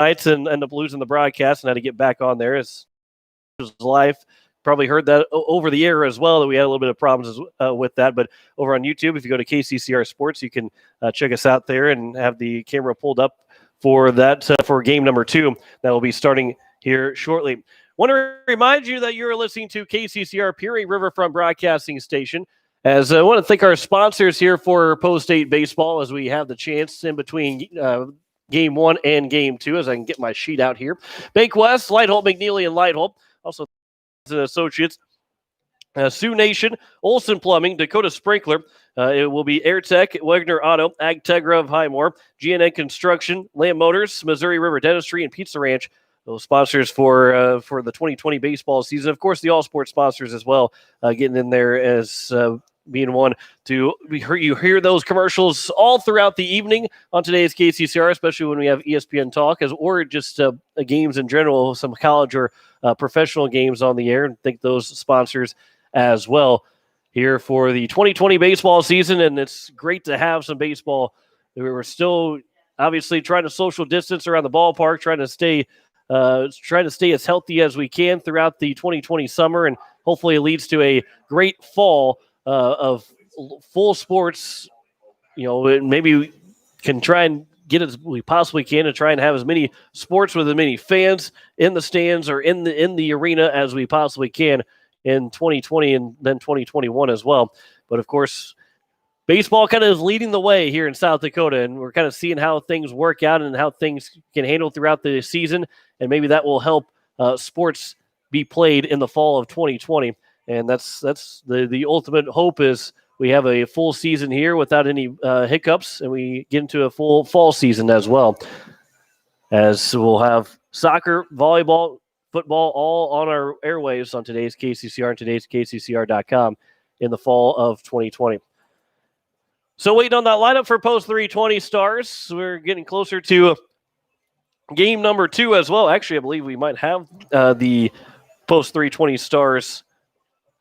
nights and end up losing the broadcast and had to get back on there. It's life. Probably heard that over the air as well, that we had a little bit of problems with that. But over on YouTube, if you go to KCCR Sports, you can check us out there and have the camera pulled up for that for game number 2 that will be starting here shortly. Want to remind you that you're listening to KCCR Pierre Riverfront Broadcasting Station. As I want to thank our sponsors here for Post-8 Baseball as we have the chance in between Game 1 and Game 2, as I can get my sheet out here. Bank West, Lightholt, McNeely, and Lightholt. Also, Associates, Sioux Nation, Olson Plumbing, Dakota Sprinkler. It will be AirTech, Wegner Auto, Agtegra of Highmore, GNN Construction, Lamb Motors, Missouri River Dentistry, and Pizza Ranch. Those sponsors for the 2020 baseball season. Of course, the all sports sponsors as well, getting in there as being one to you hear those commercials all throughout the evening on today's KCCR, especially when we have ESPN Talk, or just games in general, some college or professional games on the air, and thank those sponsors as well here for the 2020 baseball season. And it's great to have some baseball. We're still obviously trying to social distance around the ballpark, trying to stay as healthy as we can throughout the 2020 summer, and hopefully it leads to a great fall of full sports. Maybe we can try and get as we possibly can to try and have as many sports with as many fans in the stands or in the arena as we possibly can in 2020 and then 2021 as well. But of course, baseball kind of is leading the way here in South Dakota, and we're kind of seeing how things work out and how things can handle throughout the season, and maybe that will help sports be played in the fall of 2020. And that's the ultimate hope, is we have a full season here without any hiccups, and we get into a full fall season as well, as we'll have soccer, volleyball, football, all on our airwaves on today's KCCR and today's KCCR.com in the fall of 2020. So waiting on that lineup for Post 320 Stars. We're getting closer to game number 2 as well. Actually, I believe we might have the Post 320 Stars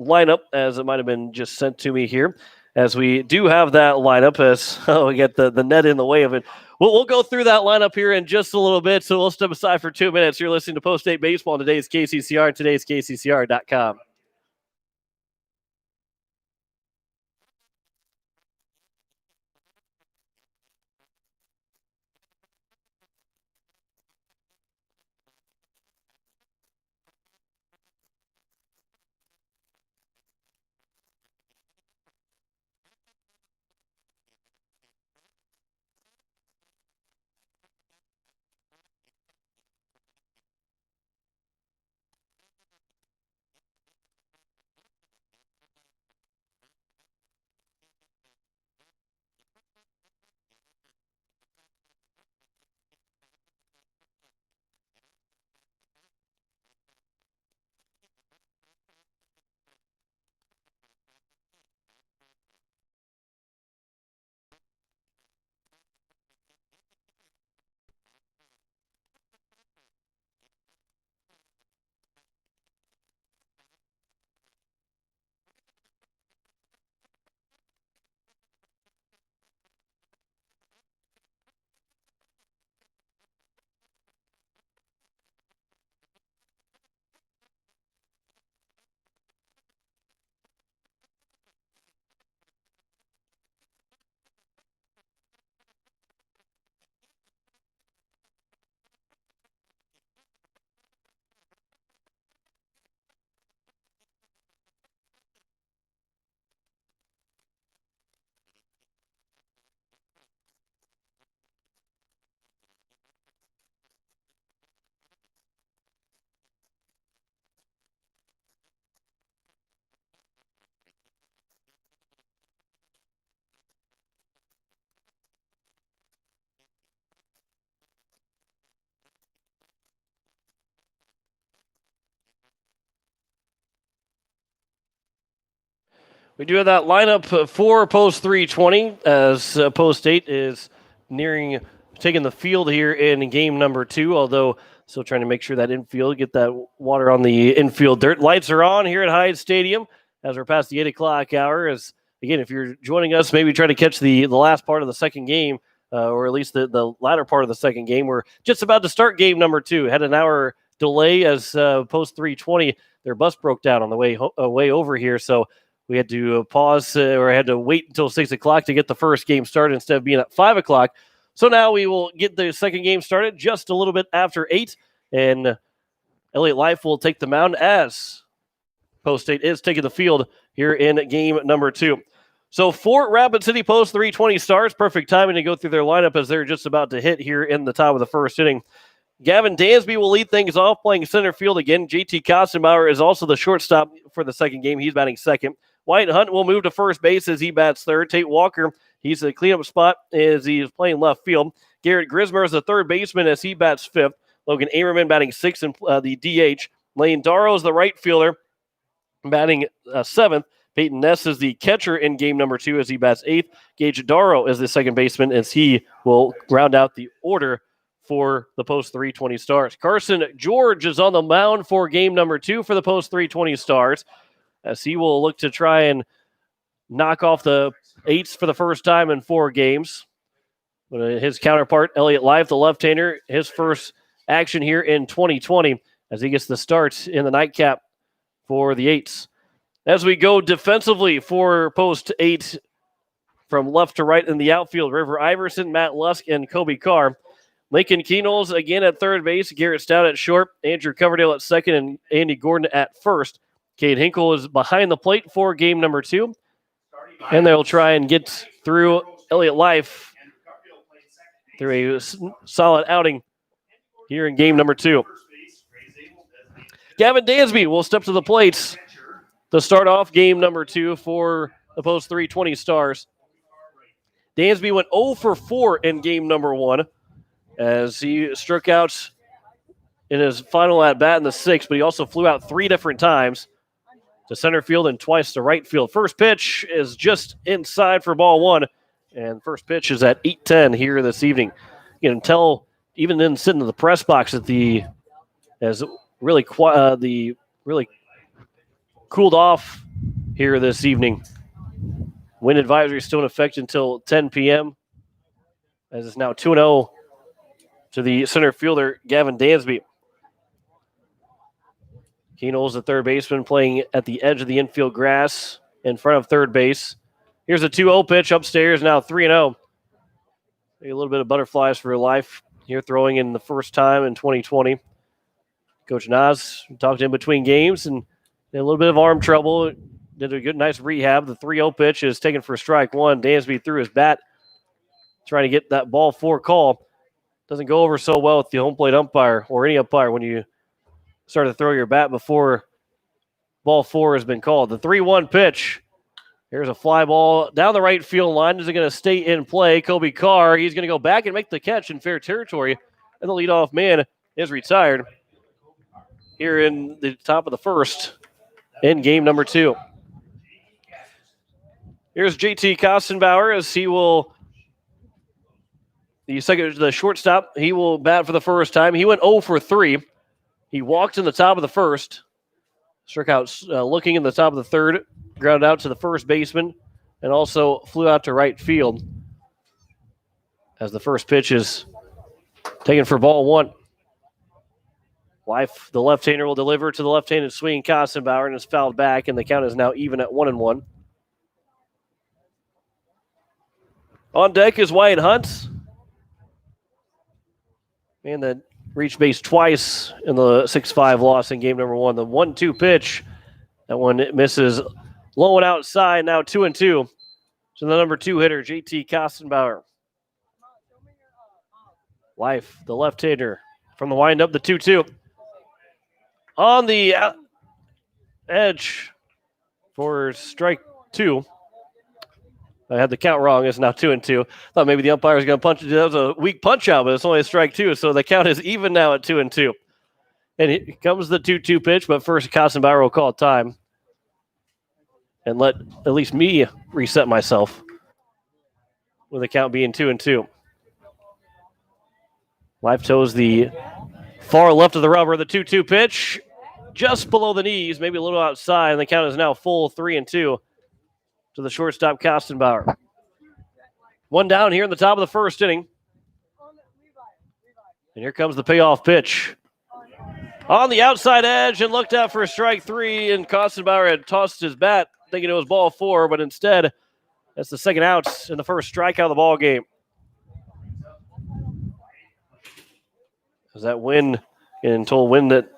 lineup, as it might have been just sent to me here, as we do have that lineup, as we get the net in the way of it. We'll go through that lineup here in just a little bit, so we'll step aside for 2 minutes. You're listening to Post-8 Baseball on today's KCCR and today's KCCR.com. We do have that lineup for Post 320, as Post 8 is taking the field here in game number 2, although still trying to make sure that infield, get that water on the infield dirt. Lights are on here at Hyde Stadium as we're past the 8 o'clock hour. As again, if you're joining us, maybe try to catch the last part of the second game or at least the latter part of the second game. We're just about to start game number 2. Had an hour delay as post 320, their bus broke down on the way over here, so we had to pause or had to wait until 6 o'clock to get the first game started instead of being at 5 o'clock. So now we will get the second game started just a little bit after 8, and Elliott Life will take the mound as Post State is taking the field here in game number 2. So Fort Rapid City Post 320 starts. Perfect timing to go through their lineup as they're just about to hit here in the top of the first inning. Gavin Dansby will lead things off playing center field again. JT Kostenbauer is also the shortstop for the second game. He's batting second. Wyatt Hunt will move to first base as he bats third. Tate Walker, he's a cleanup spot as he is playing left field. Garrett Grismer is the third baseman as he bats fifth. Logan Amerman batting sixth in the DH. Lane Darrow is the right fielder batting seventh. Peyton Ness is the catcher in game number 2 as he bats eighth. Gage Darrow is the second baseman as he will round out the order for the Post 320 Stars. Carson George is on the mound for game number 2 for the Post 320 Stars as he will look to try and knock off the 8s for the first time in 4 games. His counterpart, Elliott Life, the left-hander, his first action here in 2020 as he gets the start in the nightcap for the 8s. As we go defensively for Post 8 from left to right in the outfield, River Iverson, Matt Lusk, and Kobe Carr. Lincoln Keenels again at third base, Garrett Stout at short, Andrew Coverdale at second, and Andy Gordon at first. Cade Hinkle is behind the plate for game number 2, and they'll try and get through Elliott Life through a solid outing here in game number 2. Gavin Dansby will step to the plate to start off game number 2 for the Post 320 Stars. Dansby went 0 for 4 in game number 1 as he struck out in his final at-bat in the 6th, but he also flew out 3 different times to center field and twice to right field. First pitch is just inside for ball 1, and first pitch is at 8:10 here this evening. You can tell, even in sitting in the press box, that the really cooled off here this evening. Wind advisory is still in effect until 10 p.m. as it's now 2-0 to the center fielder, Gavin Dansby. Keenel's the third baseman playing at the edge of the infield grass in front of third base. Here's a 2-0 pitch upstairs, now 3-0. A little bit of butterflies for Life here throwing in the first time in 2020. Coach Nas talked in between games and a little bit of arm trouble. Did a good, nice rehab. The 3-0 pitch is taken for strike 1. Dansby threw his bat trying to get that ball 4 call. Doesn't go over so well with the home plate umpire or any umpire when you start to throw your bat before ball 4 has been called. The 3-1 pitch. Here's a fly ball down the right field line. Is it going to stay in play? Kobe Carr, he's going to go back and make the catch in fair territory. And the leadoff man is retired here in the top of the first in game number 2. Here's JT Kostenbauer as he will, the shortstop, he will bat for the first time. He went 0 for 3. He walked in the top of the first, struck out looking in the top of the third, grounded out to the first baseman, and also flew out to right field as the first pitch is taken for ball 1. Life, the left-hander, will deliver to the left-handed swinging Kostenbauer and is fouled back, and the count is now even at 1-1. On deck is Wyatt Hunt. Man that reached base twice in the 6-5 loss in game number 1. The 1-2 pitch, that one misses low and outside, now 2-2. So the number 2 hitter, JT Kostenbauer. Life, the left-hander, from the windup, the 2-2. On the edge for strike 2. I had the count wrong. It's now 2-2. Thought maybe the umpire was going to punch it. That was a weak punch out, but it's only a strike 2. So the count is even now at 2-2. And here comes the 2-2 pitch, but first Kostenbauer will call time and let at least me reset myself with the count being 2-2. Life toes the far left of the rubber. The 2-2 pitch just below the knees, maybe a little outside, and the count is now full 3-2 to the shortstop Kostenbauer. One down here in the top of the first inning. And here comes the payoff pitch. On the outside edge and looked out for strike three, and Kostenbauer had tossed his bat thinking it was ball four, but instead that's the second out and the first strikeout of the ball game. As that wind in total wind at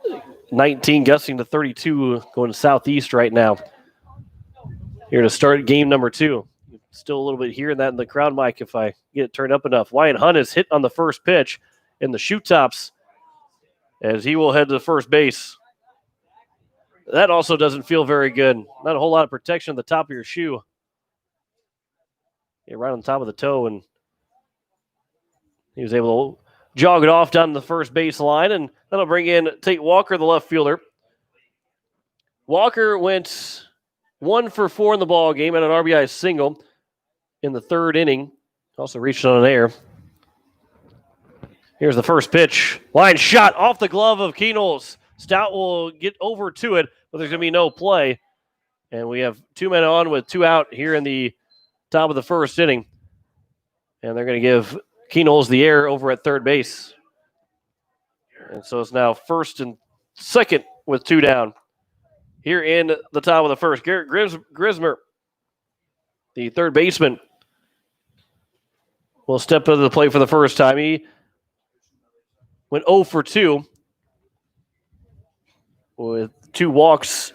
19 gusting to 32 going southeast right now. Here to start game number two. Still a little bit hearing that in the crowd mic if I get it turned up enough. Wyatt Hunt is hit on the first pitch in the shoe tops as he will head to the first base. That also doesn't feel very good. Not a whole lot of protection at the top of your shoe. Yeah, right on top of the toe, and he was able to jog it off down the first base line, and that'll bring in Tate Walker, the left fielder. Walker went 1 for 4 in the ball game and an RBI single in the third inning. Also reached on an air. Here's the first pitch. Line shot off the glove of Keenels. Stout will get over to it, but there's going to be no play. And we have 2 men on with 2 out here in the top of the first inning. And they're going to give Keenels the air over at third base. And so it's now first and second with 2 down. Here in the top of the first, Garrett Grismer, the third baseman, will step into the plate for the first time. He went 0 for 2 with 2 walks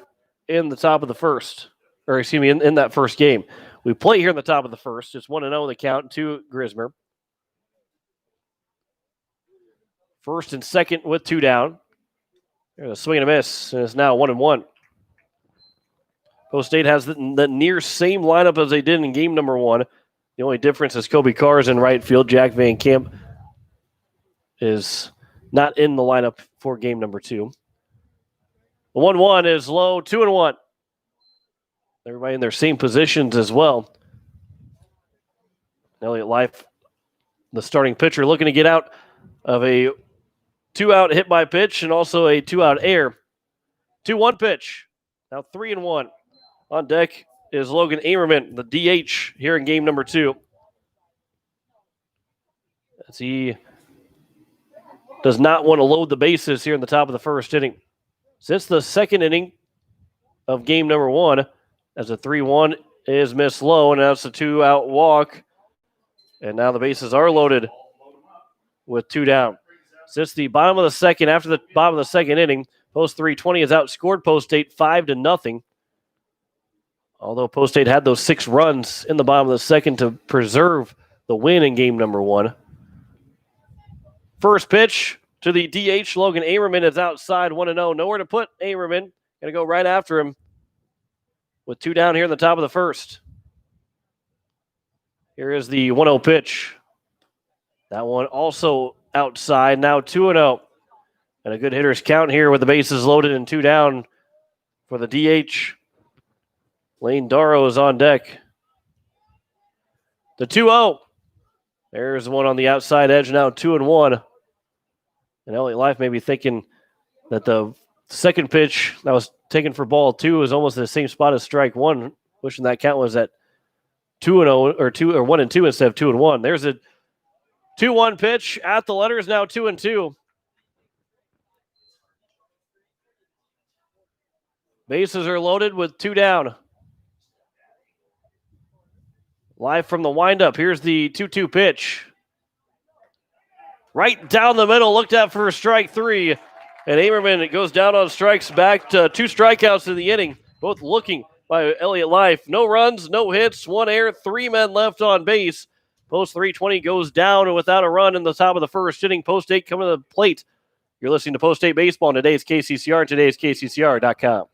in the top of the first, or excuse me, in that first game. We play here in the top of the first. It's 1-0 the count to Grismer. First and second with 2 down. There's a swing and a miss, and it's now 1-1. Post State has the near same lineup as they did in game number 1. The only difference is Kobe Carr's in right field. Jack Van Camp is not in the lineup for game number 2. The 1-1 is low, 2-1. Everybody in their same positions as well. Elliott Life, the starting pitcher, looking to get out of a 2-out hit by pitch and also a 2-out air. 2-1 pitch. Now 3-1. On deck is Logan Amerman, the DH, here in game number 2. As he does not want to load the bases here in the top of the first inning. Since the second inning of game number 1, as a 3-1 is missed low, and now it's a 2-out walk. And now the bases are loaded with 2 down. Since the bottom of the second, after the bottom of the second inning, Post 320 has outscored Post State 5-0. Although Post State had those 6 runs in the bottom of the second to preserve the win in game number 1. First pitch to the DH, Logan Amerman is outside 1-0. Nowhere to put Amerman. Going to go right after him with 2 down here in the top of the first. Here is the 1-0 pitch. That one also outside, now 2-0. And a good hitter's count here with the bases loaded and 2 down for the DH. Lane Darrow is on deck. The 2-0. There's one on the outside edge, now 2-1. And Elliott Life may be thinking that the second pitch that was taken for ball 2 is almost in the same spot as strike 1, wishing that count was at 2-0 or 1-2 instead of 2-1. There's a 2-1 pitch at the letters, now 2-2. Bases are loaded with 2 down. Live from the windup, here's the 2-2 pitch. Right down the middle, looked at for strike 3. And Amerman goes down on strikes, back to 2 strikeouts in the inning. Both looking by Elliott Life. No runs, no hits, 1 error, 3 men left on base. Post 320 goes down without a run in the top of the first inning. Post State coming to the plate. You're listening to Post State Baseball on today's KCCR and today's KCCR.com.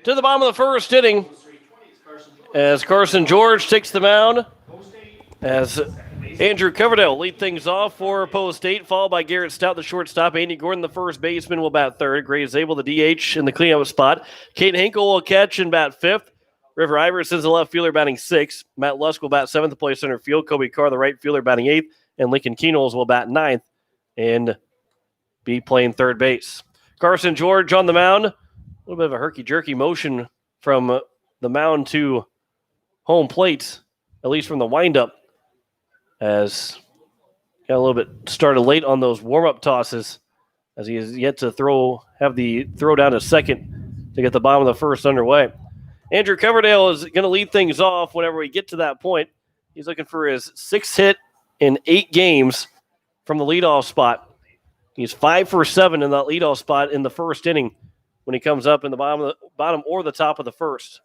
To the bottom of the first inning, as Carson George takes the mound, as Andrew Coverdale lead things off for Post State, followed by Garrett Stout, the shortstop. Andy Gordon, the first baseman, will bat third. Gray Zabel, the DH, in the cleanup spot. Kate Hinkle will catch and bat fifth. River Iverson's the left fielder, batting sixth. Matt Lusk will bat seventh to play center field. Kobe Carr, the right fielder, batting eighth. And Lincoln Keenels will bat ninth and be playing third base. Carson George on the mound. A little bit of a herky-jerky motion from the mound to home plate, at least from the windup, as got a little bit started late on those warm-up tosses, as he is yet to have the throw down to second to get the bottom of the first underway. Andrew Coverdale is going to lead things off whenever we get to that point. He's looking for his sixth hit in 8 games from the leadoff spot. He's 5 for 7 in that leadoff spot in the first inning when he comes up in the bottom or the top of the first.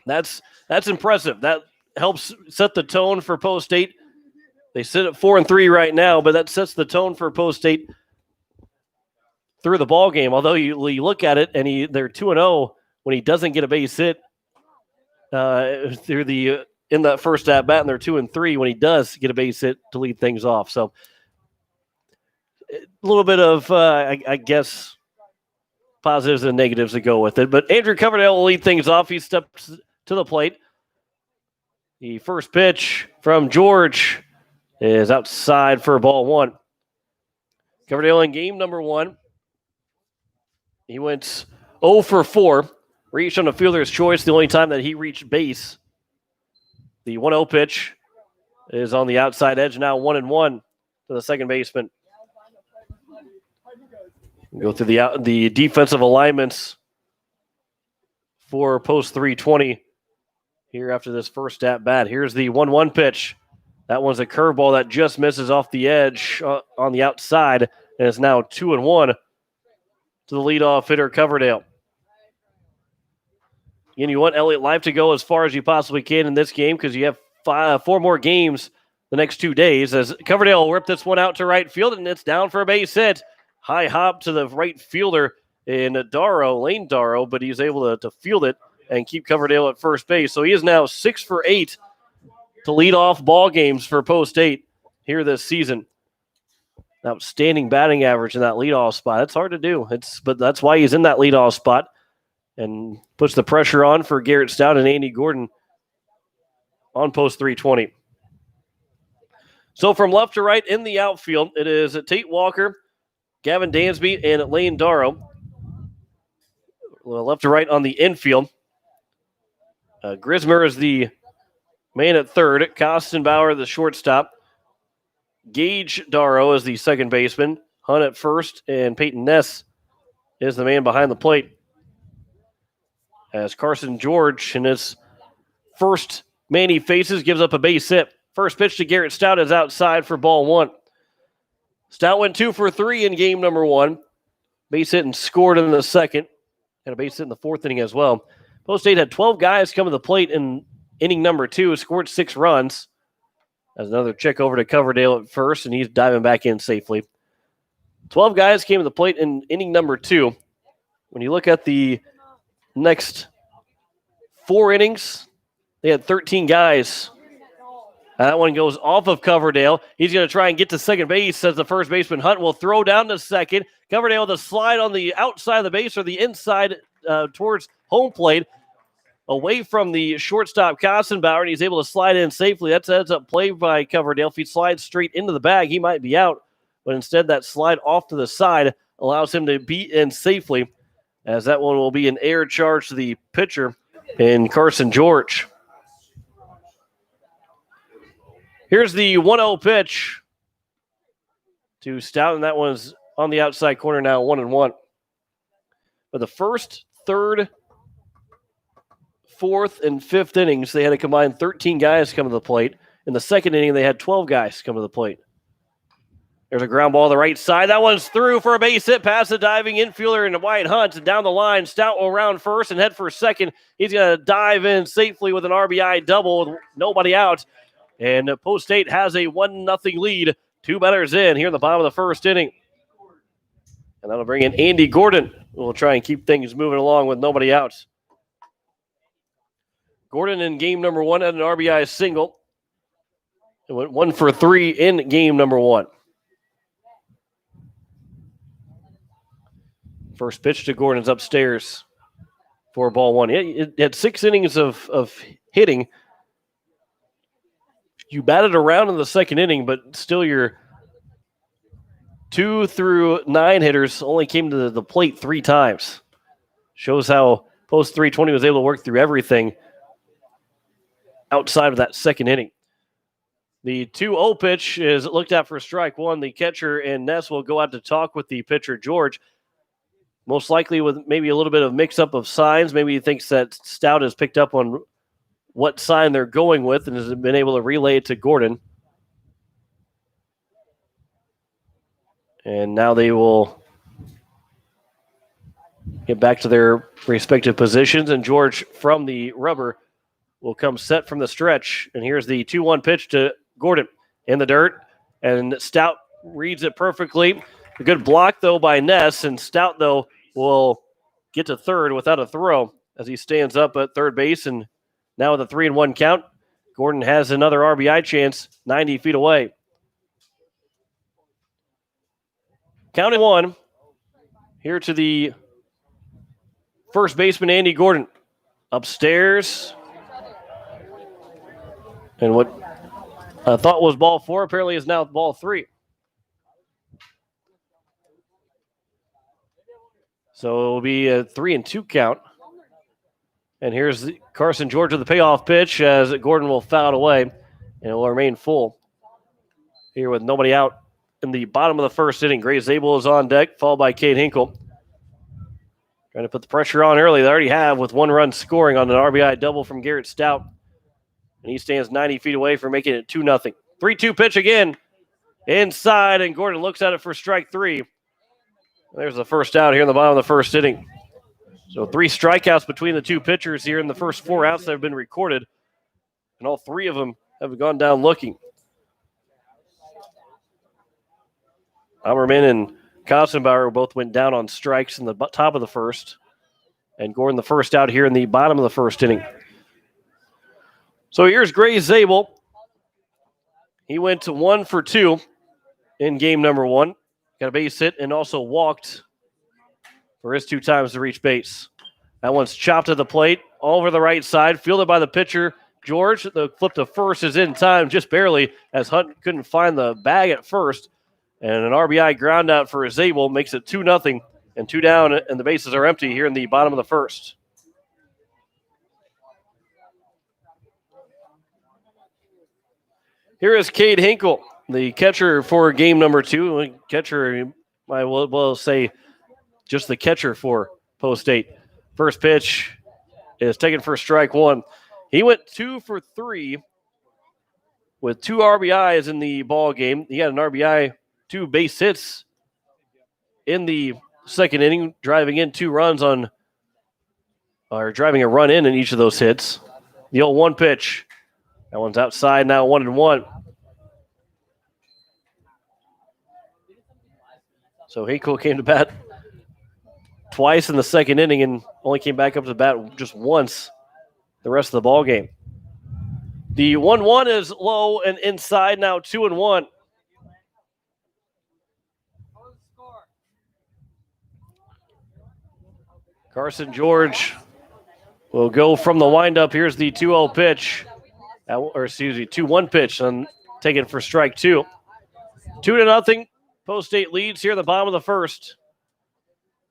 That's impressive. That helps set the tone for Post State. They sit at 4-3 right now, but that sets the tone for Post State through the ball game. Although you look at it and they're 2-0 when he doesn't get a base hit in that first at bat, and they're 2-3 when he does get a base hit to lead things off. So a little bit of I guess positives and negatives to go with it. But Andrew Coverdale will lead things off. He steps to the plate. The first pitch from George is outside for ball one. Coverdale in game number 1. He went 0 for 4. Reached on a fielder's choice the only time that he reached base. The 1-0 pitch is on the outside edge, now 1-1 to the second baseman. Go through the defensive alignments for Post 320 here after this first at bat. Here's the 1-1 pitch. That one's a curveball that just misses off the edge on the outside, and it's now 2-1 to the leadoff hitter, Coverdale. And you want Elliott Life to go as far as you possibly can in this game because you have 4 more games the next 2 days. As Coverdale will rip this one out to right field, and it's down for a base hit. High hop to the right fielder in Lane Darrow, but he's able to field it and keep Coverdale at first base. So he is now 6 for 8 to lead off ball games for Post State here this season. Outstanding batting average in that leadoff spot. That's hard to do. But that's why he's in that leadoff spot and puts the pressure on for Garrett Stout and Andy Gordon on Post 320. So from left to right in the outfield, it is Tate Walker, Gavin Dansby, and Lane Darrow. Left to right on the infield. Grismer is the man at third. Kostenbauer, the shortstop. Gage Darrow is the second baseman. Hunt at first, and Peyton Ness is the man behind the plate. As Carson George, in his first man he faces, gives up a base hit. First pitch to Garrett Stout is outside for ball 1. Stout went 2 for 3 in game number 1. Base hit and scored in the second. And a base hit in the fourth inning as well. Post State had 12 guys come to the plate in inning number 2, scored 6 runs. As another check over to Coverdale at first, and he's diving back in safely. 12 guys came to the plate in inning number 2. When you look at the next 4 innings, they had 13 guys. That one goes off of Coverdale. He's going to try and get to second base as the first baseman Hunt will throw down to second. Coverdale with a slide on the outside of the base or the inside towards home plate, away from the shortstop Kostenbauer, and he's able to slide in safely. That's a play by Coverdale. If he slides straight into the bag, he might be out. But instead, that slide off to the side allows him to be in safely, as that one will be an air charge to the pitcher in Carson George. Here's the 1-0 pitch to Stout, and that one's on the outside corner now, 1-1. But the first, third, fourth, and fifth innings, they had a combined 13 guys come to the plate. In the second inning, they had 12 guys come to the plate. There's a ground ball to the right side. That one's through for a base hit past the diving infielder in Wyatt Hunt. And down the line, Stout will round first and head for second. He's going to dive in safely with an RBI double with nobody out. And Post State has a 1-0 lead. 2 batters in here in the bottom of the first inning. And that'll bring in Andy Gordon. We'll try and keep things moving along with nobody out. Gordon in game number 1 had an RBI single. It went 1 for 3 in game number 1. First pitch to Gordon's upstairs for ball 1. It had 6 innings of hitting. You batted around in the second inning, but still your 2 through 9 hitters only came to the plate 3 times. Shows how post 320 was able to work through everything outside of that second inning. The 2-0 pitch is looked at for strike 1. The catcher and Ness will go out to talk with the pitcher, George. Most likely with maybe a little bit of mix-up of signs. Maybe he thinks that Stout has picked up on what sign they're going with and has been able to relay it to Gordon. And now they will get back to their respective positions, and George from the rubber will come set from the stretch. And here's the 2-1 pitch to Gordon in the dirt, and Stout reads it perfectly. A good block, though, by Ness, and Stout, though, will get to third without a throw as he stands up at third base. And now with a 3-1 count, Gordon has another RBI chance 90 feet away. Counting 1 here to the first baseman, Andy Gordon. Upstairs. And what I thought was ball 4 apparently is now ball 3. So it will be a 3-2 count. And here's Carson George with the payoff pitch as Gordon will foul it away, and it will remain full. Here with nobody out in the bottom of the first inning. Gray Zabel is on deck, followed by Cade Hinkle. Trying to put the pressure on early. They already have with 1 run scoring on an RBI double from Garrett Stout. And he stands 90 feet away from making it 2-0. 3-2 pitch again. Inside, and Gordon looks at it for strike 3. There's the first out here in the bottom of the first inning. So 3 strikeouts between the 2 pitchers here in the first 4 outs that have been recorded. And all 3 of them have gone down looking. Ammerman and Kossenbauer both went down on strikes in the top of the first. And Gordon the first out here in the bottom of the first inning. So here's Gray Zabel. He went to 1 for 2 in game number 1. Got a base hit and also walked for his 2 times to reach base. That one's chopped to the plate, all over the right side, fielded by the pitcher, George. The flip to first is in time, just barely, as Hunt couldn't find the bag at first. And an RBI ground out for Zabel makes it 2-0, and 2 down, and the bases are empty here in the bottom of the first. Here is Cade Hinkle, the catcher for game number 2. Catcher, I will say, just the catcher for post 8. First pitch is taken for strike 1. He went 2 for 3 with 2 RBIs in the ball game. He had an RBI, 2 base hits in the second inning, driving in 2 runs on, or driving a run in each of those hits. The 0-1 pitch. That one's outside now, 1-1. So Hinkle came to bat twice in the second inning and only came back up to bat just once the rest of the ball game. The 1-1 is low and inside now, 2-1. Carson George will go from the windup. Here's the 2-0 pitch. 2-1 pitch and taken for strike 2. 2-0. Post 8 leads here at the bottom of the first.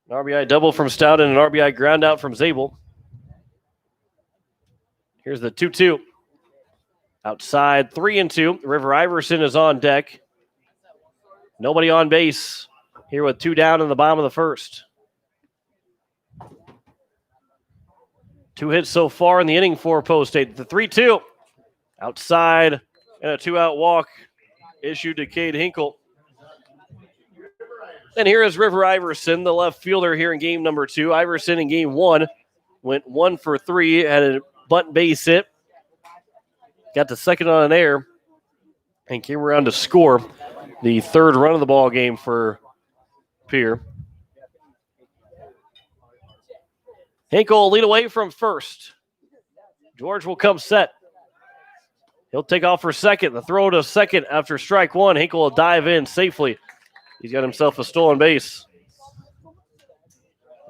An RBI double from Stout and an RBI ground out from Zabel. Here's the 2-2. Outside, 3-2. River Iverson is on deck. Nobody on base here with 2 down in the bottom of the first. 2 hits so far in the inning for post 8. The 3-2. Outside, and a 2-out walk issued to Cade Hinkle. And here is River Iverson, the left fielder here in game number 2. Iverson in game 1 went 1 for 3, had a bunt base hit. Got the second on an air and came around to score the 3rd run of the ball game for Pierre. Hinkle will lead away from first. George will come set. He'll take off for second. The throw to second after strike one. Hinkle will dive in safely. He's got himself a stolen base.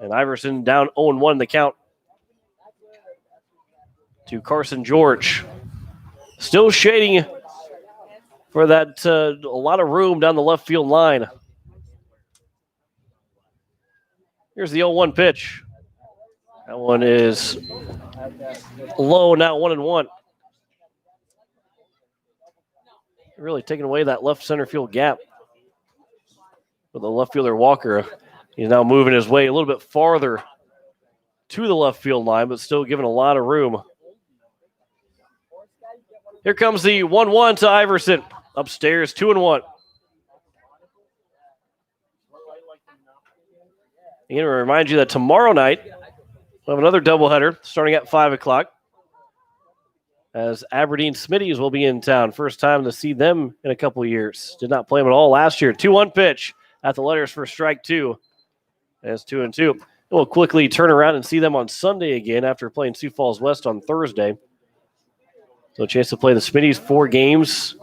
And Iverson down 0-1 in the count to Carson George. Still shading for that a lot of room down the left field line. Here's the 0-1 pitch. That one is low, now 1-1. Really taking away that left center field gap with the left fielder Walker. He's now moving his way a little bit farther to the left field line, but still giving a lot of room. Here comes the 1-1 to Iverson. Upstairs, 2-1. Again, I remind you that tomorrow night we'll have another doubleheader starting at 5 o'clock as Aberdeen Smitties will be in town. First time to see them in a couple of years. Did not play them at all last year. 2-1 pitch at the letters for strike two. As 2-2. We'll quickly turn around and see them on Sunday again after playing Sioux Falls West on Thursday. So a chance to play the Smitties 4 games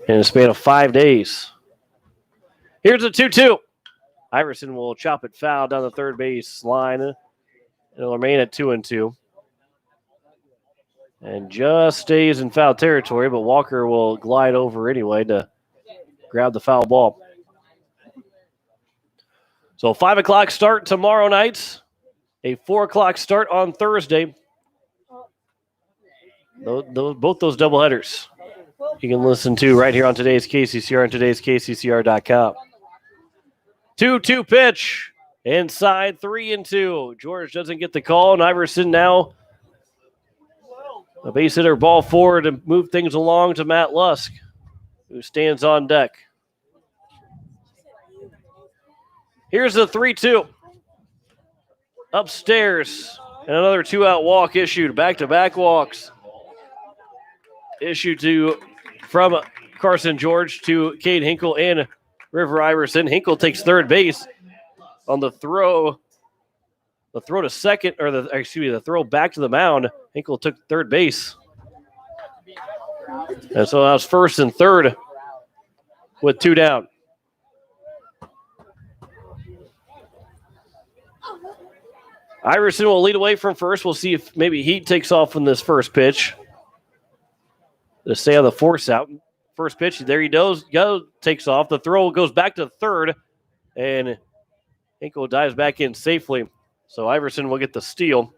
in a span of 5 days. Here's a 2-2. Iverson will chop it foul down the third base line. It'll remain at 2-2. And just stays in foul territory, but Walker will glide over anyway to grab the foul ball. So 5 o'clock start tomorrow night. A 4 o'clock start on Thursday. Both those doubleheaders you can listen to right here on today's KCCR and today's KCCR.com. 2-2 pitch. Inside 3-2. George doesn't get the call, and Iverson now a base hitter ball forward to move things along to Matt Lusk, who stands on deck. Here's the 3-2. Upstairs, and another 2-out walk issued. Back-to-back walks issued from Carson George to Cade Hinkle and River Iverson. Hinkle takes third base on the throw. The throw to second, or the throw back to the mound. Hinkle took third base. And so that was first and third with 2 down. Iverson will lead away from first. We'll see if maybe Heat takes off from this first pitch. To stay on the force out. First pitch, there he goes, takes off. The throw goes back to third, and Hinkle dives back in safely. So Iverson will get the steal.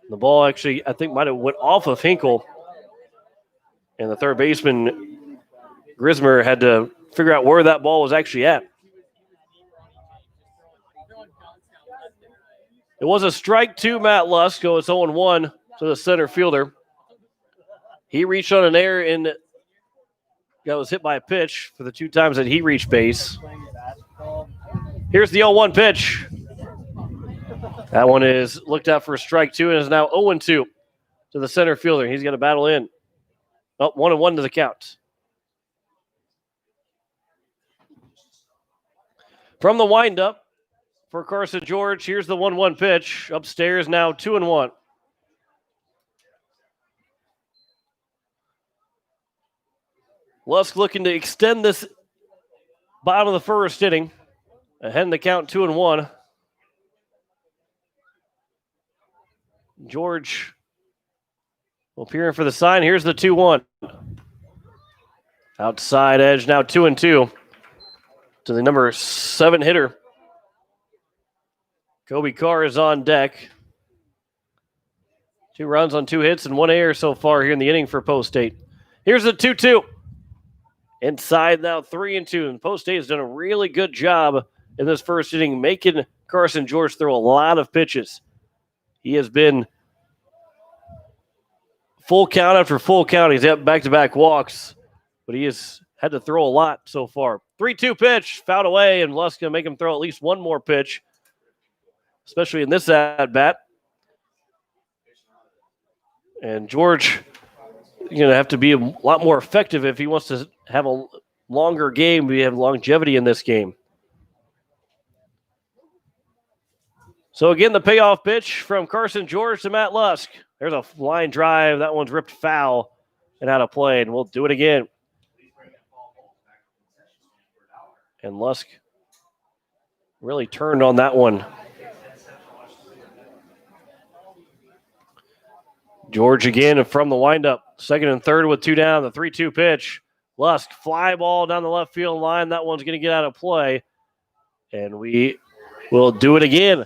The ball actually, I think, might have went off of Hinkle. And the third baseman, Grismer, had to figure out where that ball was actually at. It was a strike to Matt Lusk, so it's 0-1 to the center fielder. He reached on an error and got was hit by a pitch for the 2 times that he reached base. Here's the 0-1 pitch. That one is looked out for a strike 2 and is now 0-2 to the center fielder. He's going to battle in. Oh, 1-1 to the count. From the windup for Carson George, here's the 1-1 pitch. Upstairs now 2-1. Lusk looking to extend this bottom of the first inning. Ahead in the count 2-1. George appearing for the sign. Here's the 2-1. Outside edge now 2-2 to the number 7 hitter. Kobe Carr is on deck. 2 runs on 2 hits and 1 error so far here in the inning for Post State. Here's the 2-2. Inside now 3-2. And Post State has done a really good job in this first inning, making Carson George throw a lot of pitches. He has been full count after full count. He's had back-to-back walks, but he has had to throw a lot so far. 3-2 pitch, fouled away, and Lusk going to make him throw at least one more pitch, especially in this at-bat. And George going to have to be a lot more effective if he wants to have a longer game. We have longevity in this game. So again, the payoff pitch from Carson George to Matt Lusk. There's a line drive. That one's ripped foul and out of play, and we'll do it again. And Lusk really turned on that one. George again from the windup. Second and third with two down. The 3-2 pitch. Lusk, fly ball down the left field line. That one's going to get out of play. And we will do it again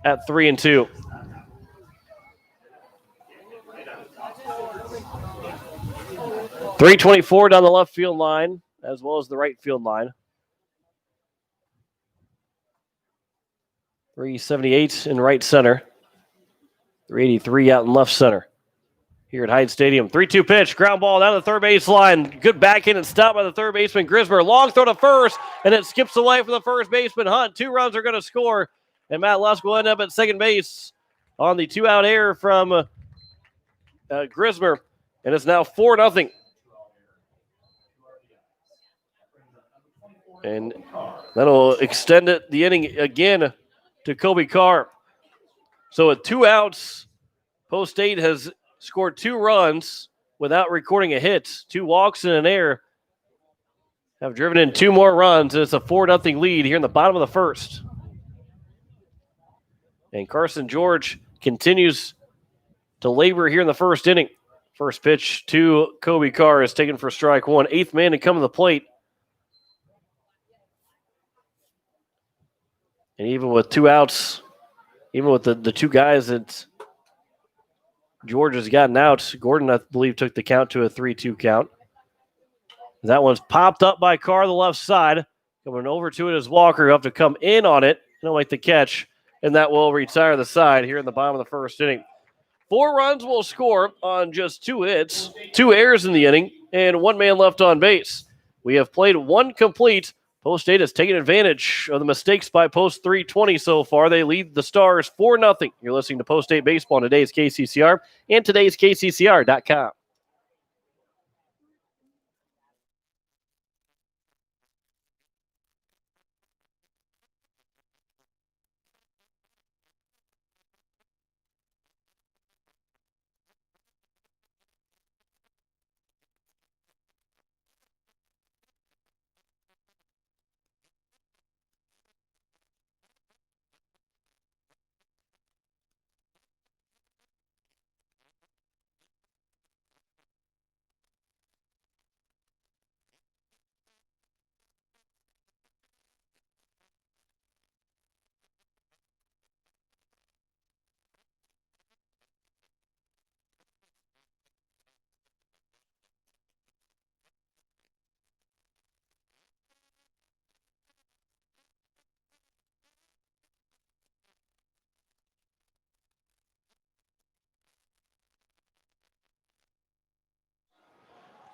at 3-2. .324 down the left field line, as well as the right field line. 378 in right center. 383 out in left center. Here at Hyde Stadium. 3-2 pitch, ground ball down the third base line. Good backhand and stop by the third baseman, Grismer. Long throw to first, and it skips away from the first baseman, Hunt. 2 runs are going to score, and Matt Lusk will end up at second base on the 2-out error from Grismer, and it's now 4-0. And that'll extend the inning again to Kobe Carr. So with 2 outs, Post State has scored 2 runs without recording a hit. 2 walks and an error have driven in 2 more runs, and it's a 4-0 lead here in the bottom of the first. And Carson George continues to labor here in the first inning. First pitch to Kobe Carr is taken for strike 1. 8th man to come to the plate. And even with 2 outs, even with the 2 guys that George has gotten out, Gordon, I believe, took the count to a 3-2 count. That one's popped up by Carr, the left side. Coming over to it is Walker. He'll have to come in on it. He'll make the catch, and that will retire the side here in the bottom of the first inning. 4 runs will score on just 2 hits, 2 errors in the inning, and 1 man left on base. We have played 1 complete. Post State has taken advantage of the mistakes by Post 320 so far. They lead the Stars 4-0. You're listening to Post State Baseball on today's KCCR and today's KCCR.com.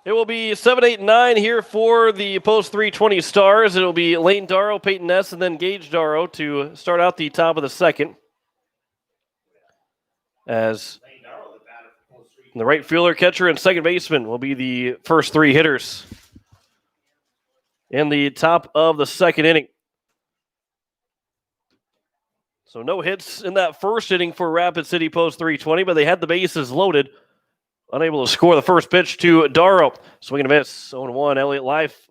It will be 7, 8, 9 here for the Post 320 Stars. It will be Lane Darrow, Peyton Ness, and then Gage Darrow to start out the top of the second. As the right fielder, catcher, and second baseman will be the first 3 hitters in the top of the second inning. So no hits in that first inning for Rapid City Post 320, but they had the bases loaded. Unable to score the first pitch to Darrow. Swing and a miss. 0-1. Elliott Life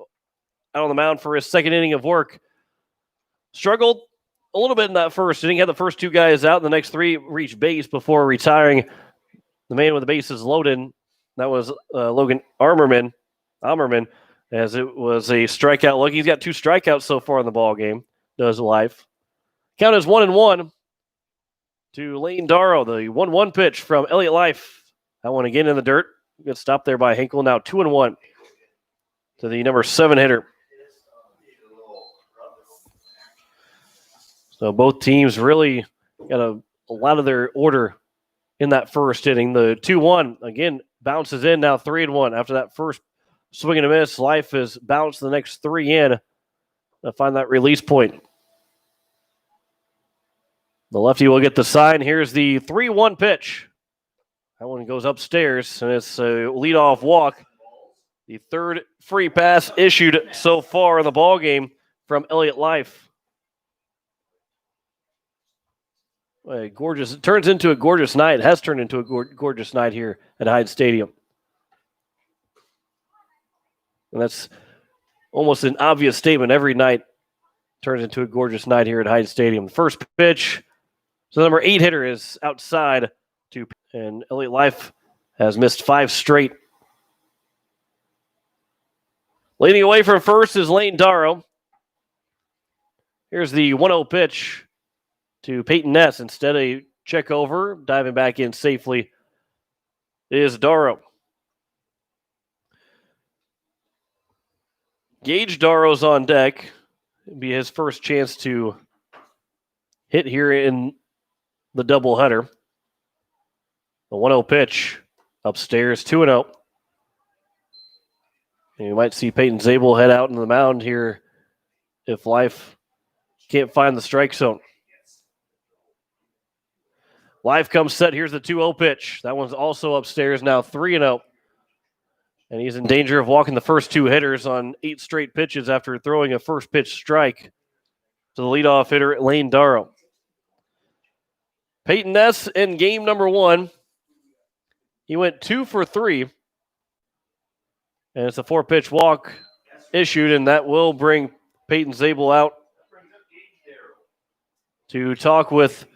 out on the mound for his second inning of work. Struggled a little bit in that first inning. Had the first 2 guys out. The next 3 reached base before retiring. The man with the bases loaded. That was Logan Ammerman, as it was a strikeout look. He's got 2 strikeouts so far in the ball game. Does Life. Count is 1-1 to Lane Darrow. The 1-1 pitch from Elliott Life. That one again in the dirt. Good stop there by Hinkle. Now 2-1 to the number 7 hitter. So both teams really got a lot of their order in that first inning. The 2-1 again bounces in. Now 3-1 after that first swing and a miss. Life has bounced the next 3 in to find that release point. The lefty will get the sign. Here's the 3-1 pitch. That one goes upstairs, and it's a leadoff walk. The 3rd free pass issued so far in the ball game from Elliott Life. It turns into a gorgeous night. It has turned into a gorgeous night here at Hyde Stadium. And that's almost an obvious statement. Every night turns into a gorgeous night here at Hyde Stadium. First pitch. So the number 8 hitter is outside and Elliott Life has missed 5 straight. Leading away from first is Lane Darrow. Here's the 1-0 pitch to Peyton Ness. Instead, a check over, diving back in safely is Darrow. Gage Darrow's on deck. It'll be his first chance to hit here in the doubleheader. The 1-0 pitch upstairs, 2-0. And you might see Peyton Zabel head out into the mound here if Life can't find the strike zone. Life comes set. Here's the 2-0 pitch. That one's also upstairs now, 3-0. And he's in danger of walking the first 2 hitters on 8 straight pitches after throwing a first pitch strike to the leadoff hitter, Lane Darrow. Peyton Ness in game number 1. He went 2 for 3. And it's a 4-pitch walk issued, and that will bring Peyton Zabel out to talk with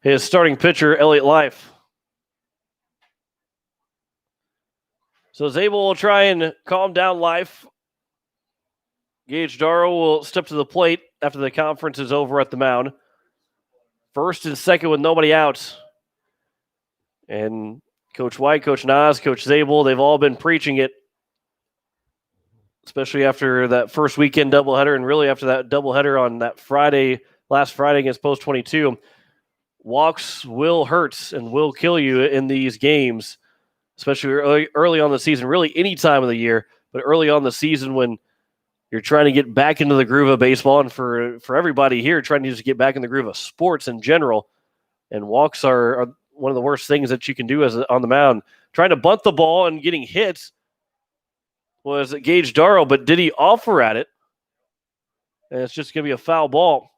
his starting pitcher, Elliott Life. So Zabel will try and calm down Life. Gage Darrow will step to the plate after the conference is over at the mound. First and second with nobody out. And Coach White, Coach Nas, Coach Zabel, they've all been preaching it, especially after that first weekend doubleheader and really after that doubleheader on that last Friday against Post 22. Walks will hurt and will kill you in these games, especially early on the season, really any time of the year, but early on the season when you're trying to get back into the groove of baseball, and for everybody here trying to just get back in the groove of sports in general. And walks are one of the worst things that you can do on the mound. Trying to bunt the ball and getting hits was Gage Darrow, but did he offer at it? And it's just going to be a foul ball.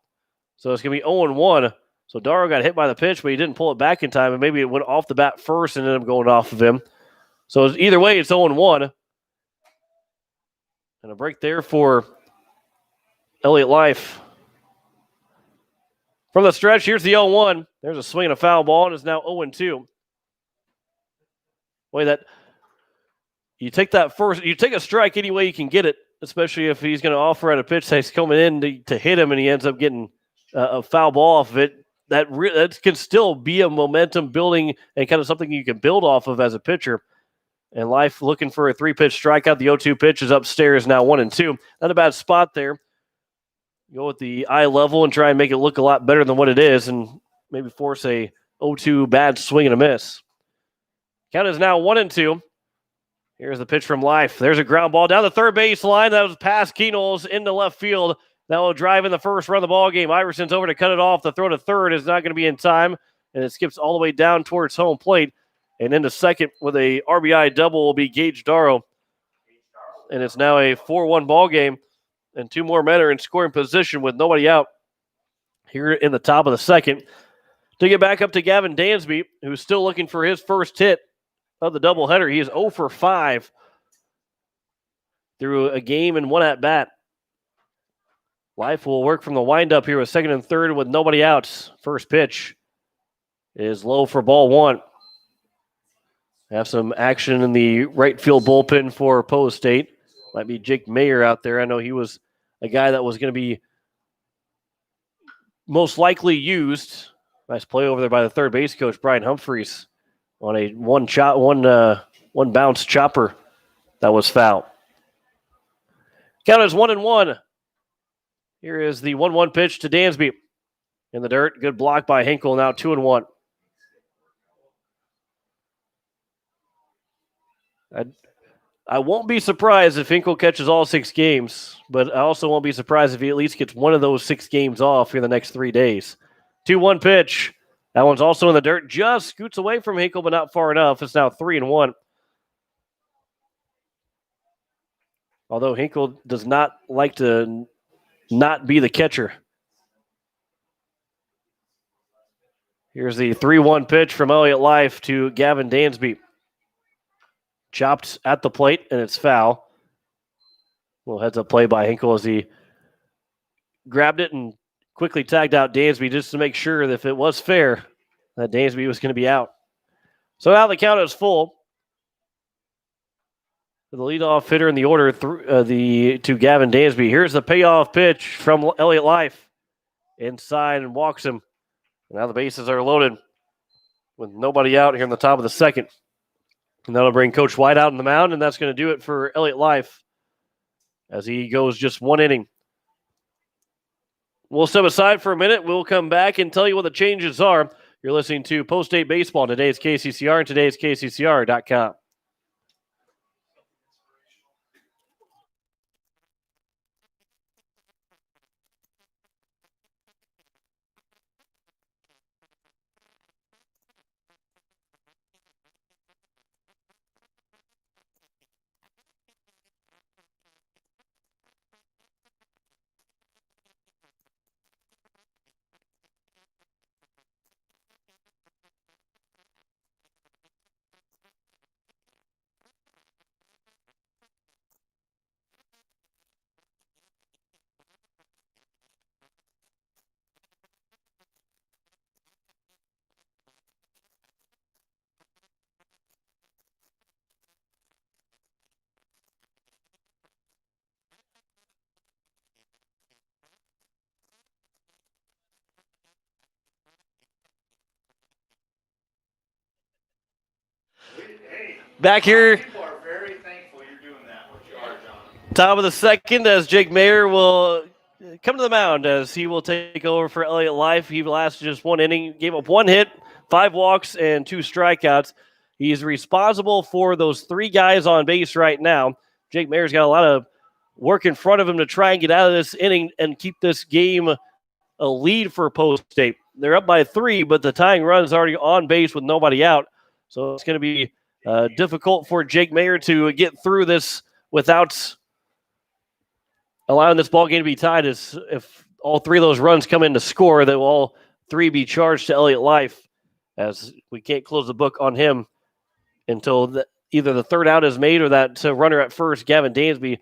So it's going to be 0-1. So Darrow got hit by the pitch, but he didn't pull it back in time, and maybe it went off the bat first and ended up going off of him. So either way, it's 0-1. And a break there for Elliott Life. From the stretch, here's the 0-1. There's a swing and a foul ball, and it's now 0-2. Boy, that you take a strike any way you can get it, especially if he's going to offer at a pitch that's coming in to hit him, and he ends up getting a foul ball off of it. That can still be a momentum building and kind of something you can build off of as a pitcher. And Life looking for a 3-pitch strikeout. The 0-2 pitch is upstairs now, 1-2. Not a bad spot there. Go with the eye level and try and make it look a lot better than what it is, and maybe force a 0-2 bad swing and a miss. Count is now 1-2. Here's the pitch from Life. There's a ground ball down the third base line. That was past Keenels into left field. That will drive in the first run of the ball game. Iverson's over to cut it off. The throw to third is not going to be in time, and it skips all the way down towards home plate. And into second with a RBI double will be Gage Darrow. And it's now a 4-1 ball game, and 2 more men are in scoring position with nobody out here in the top of the second. To get back up to Gavin Dansby, who's still looking for his first hit of the doubleheader. He is 0 for 5 through a game and 1 at bat. Life will work from the windup here with second and third with nobody out. First pitch is low for ball 1. Have some action in the right field bullpen for Post State. Might be Jake Mayer out there. I know he was a guy that was going to be most likely used. Nice play over there by the third base coach, Brian Humphreys, on a one bounce chopper that was foul. Count is 1-1. Here is the 1-1 pitch to Dansby. In the dirt, good block by Hinkle, now 2-1. I won't be surprised if Hinkle catches all 6 games, but I also won't be surprised if he at least gets one of those 6 games off in the next 3 days. 2-1 pitch. That one's also in the dirt. Just scoots away from Hinkle, but not far enough. It's now 3-1. Although Hinkle does not like to not be the catcher. Here's the 3-1 pitch from Elliott Life to Gavin Dansby. Chopped at the plate, and it's foul. Little heads-up play by Hinkle as he grabbed it and quickly tagged out Dansby just to make sure that if it was fair, that Dansby was going to be out. So now the count is full. The leadoff hitter in the order to Gavin Dansby. Here's the payoff pitch from Elliott Life. Inside and walks him. Now the bases are loaded with nobody out here in the top of the second. And that'll bring Coach White out on the mound, and that's going to do it for Elliott Life as he goes just one inning. We'll step aside for a minute. We'll come back and tell you what the changes are. You're listening to Post-State Baseball. Today's KCCR and today's KCCR.com. Back here, people are very thankful you're doing that. What you are, John. top of the second, as Jake Mayer will come to the mound as he will take over for Elliott Life. He lasted just one inning, gave up one hit, 5 walks, and 2 strikeouts. He's responsible for those 3 guys on base right now. Jake Mayer's got a lot of work in front of him to try and get out of this inning and keep this game a lead for Post-State. They're up by 3, but the tying run is already on base with nobody out. So it's going to be difficult for Jake Mayer to get through this without allowing this ball game to be tied. As if all 3 of those runs come in to score, they will all 3 be charged to Elliott Life, as we can't close the book on him until either the third out is made or that runner at first, Gavin Dansby,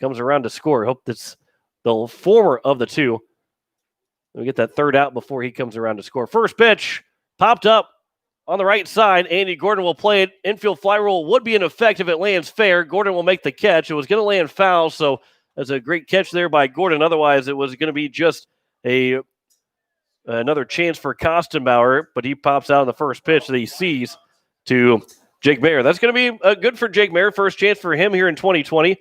comes around to score. Hope that's the former of the 2. We get that third out before he comes around to score. First pitch popped up on the right side. Andy Gordon will play it. Infield fly rule would be in effect if it lands fair. Gordon will make the catch. It was going to land foul, so that's a great catch there by Gordon. Otherwise, it was going to be just another chance for Kostenbauer, but he pops out on the first pitch that he sees to Jake Mayer. That's going to be good for Jake Mayer. First chance for him here in 2020.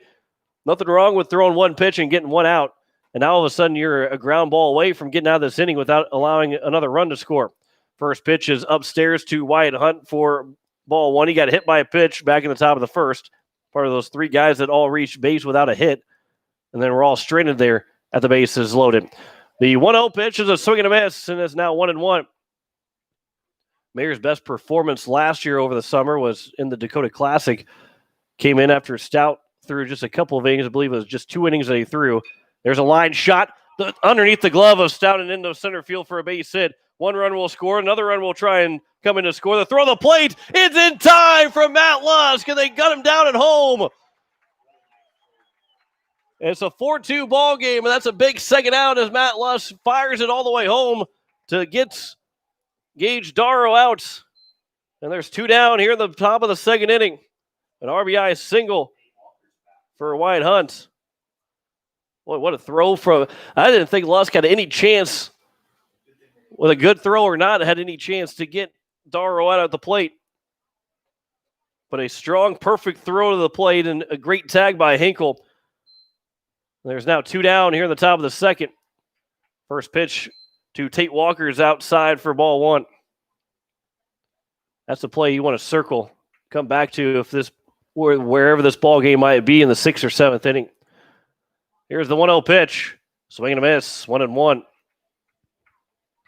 Nothing wrong with throwing one pitch and getting one out. And now all of a sudden you're a ground ball away from getting out of this inning without allowing another run to score. First pitch is upstairs to Wyatt Hunt for ball 1. He got hit by a pitch back in the top of the first. Part of those 3 guys that all reached base without a hit. And then we're all stranded there at the bases loaded. The 1-0 pitch is a swing and a miss, and it's now 1-1. Mayer's best performance last year over the summer was in the Dakota Classic. Came in after Stout threw just a couple of innings. I believe it was just 2 innings that he threw. There's a line shot underneath the glove of Stout and into center field for a base hit. 1 run will score. Another run will try and come in to score. The throw of the plate. It's in time from Matt Lusk, and they got him down at home. It's a 4-2 ball game, and that's a big second out as Matt Lusk fires it all the way home to get Gage Darrow out. And there's 2 down here at the top of the second inning. An RBI single for Wyatt Hunt. Boy, what a throw from... I didn't think Lusk had any chance, with a good throw or not, had any chance to get Darrow out at the plate. But a strong, perfect throw to the plate and a great tag by Hinkle. There's now 2 down here at the top of the second. First pitch to Tate Walker is outside for ball 1. That's the play you want to circle, come back to if this, wherever this ball game might be in the 6th or 7th inning. Here's the 1-0 pitch. Swing and a miss, 1-1.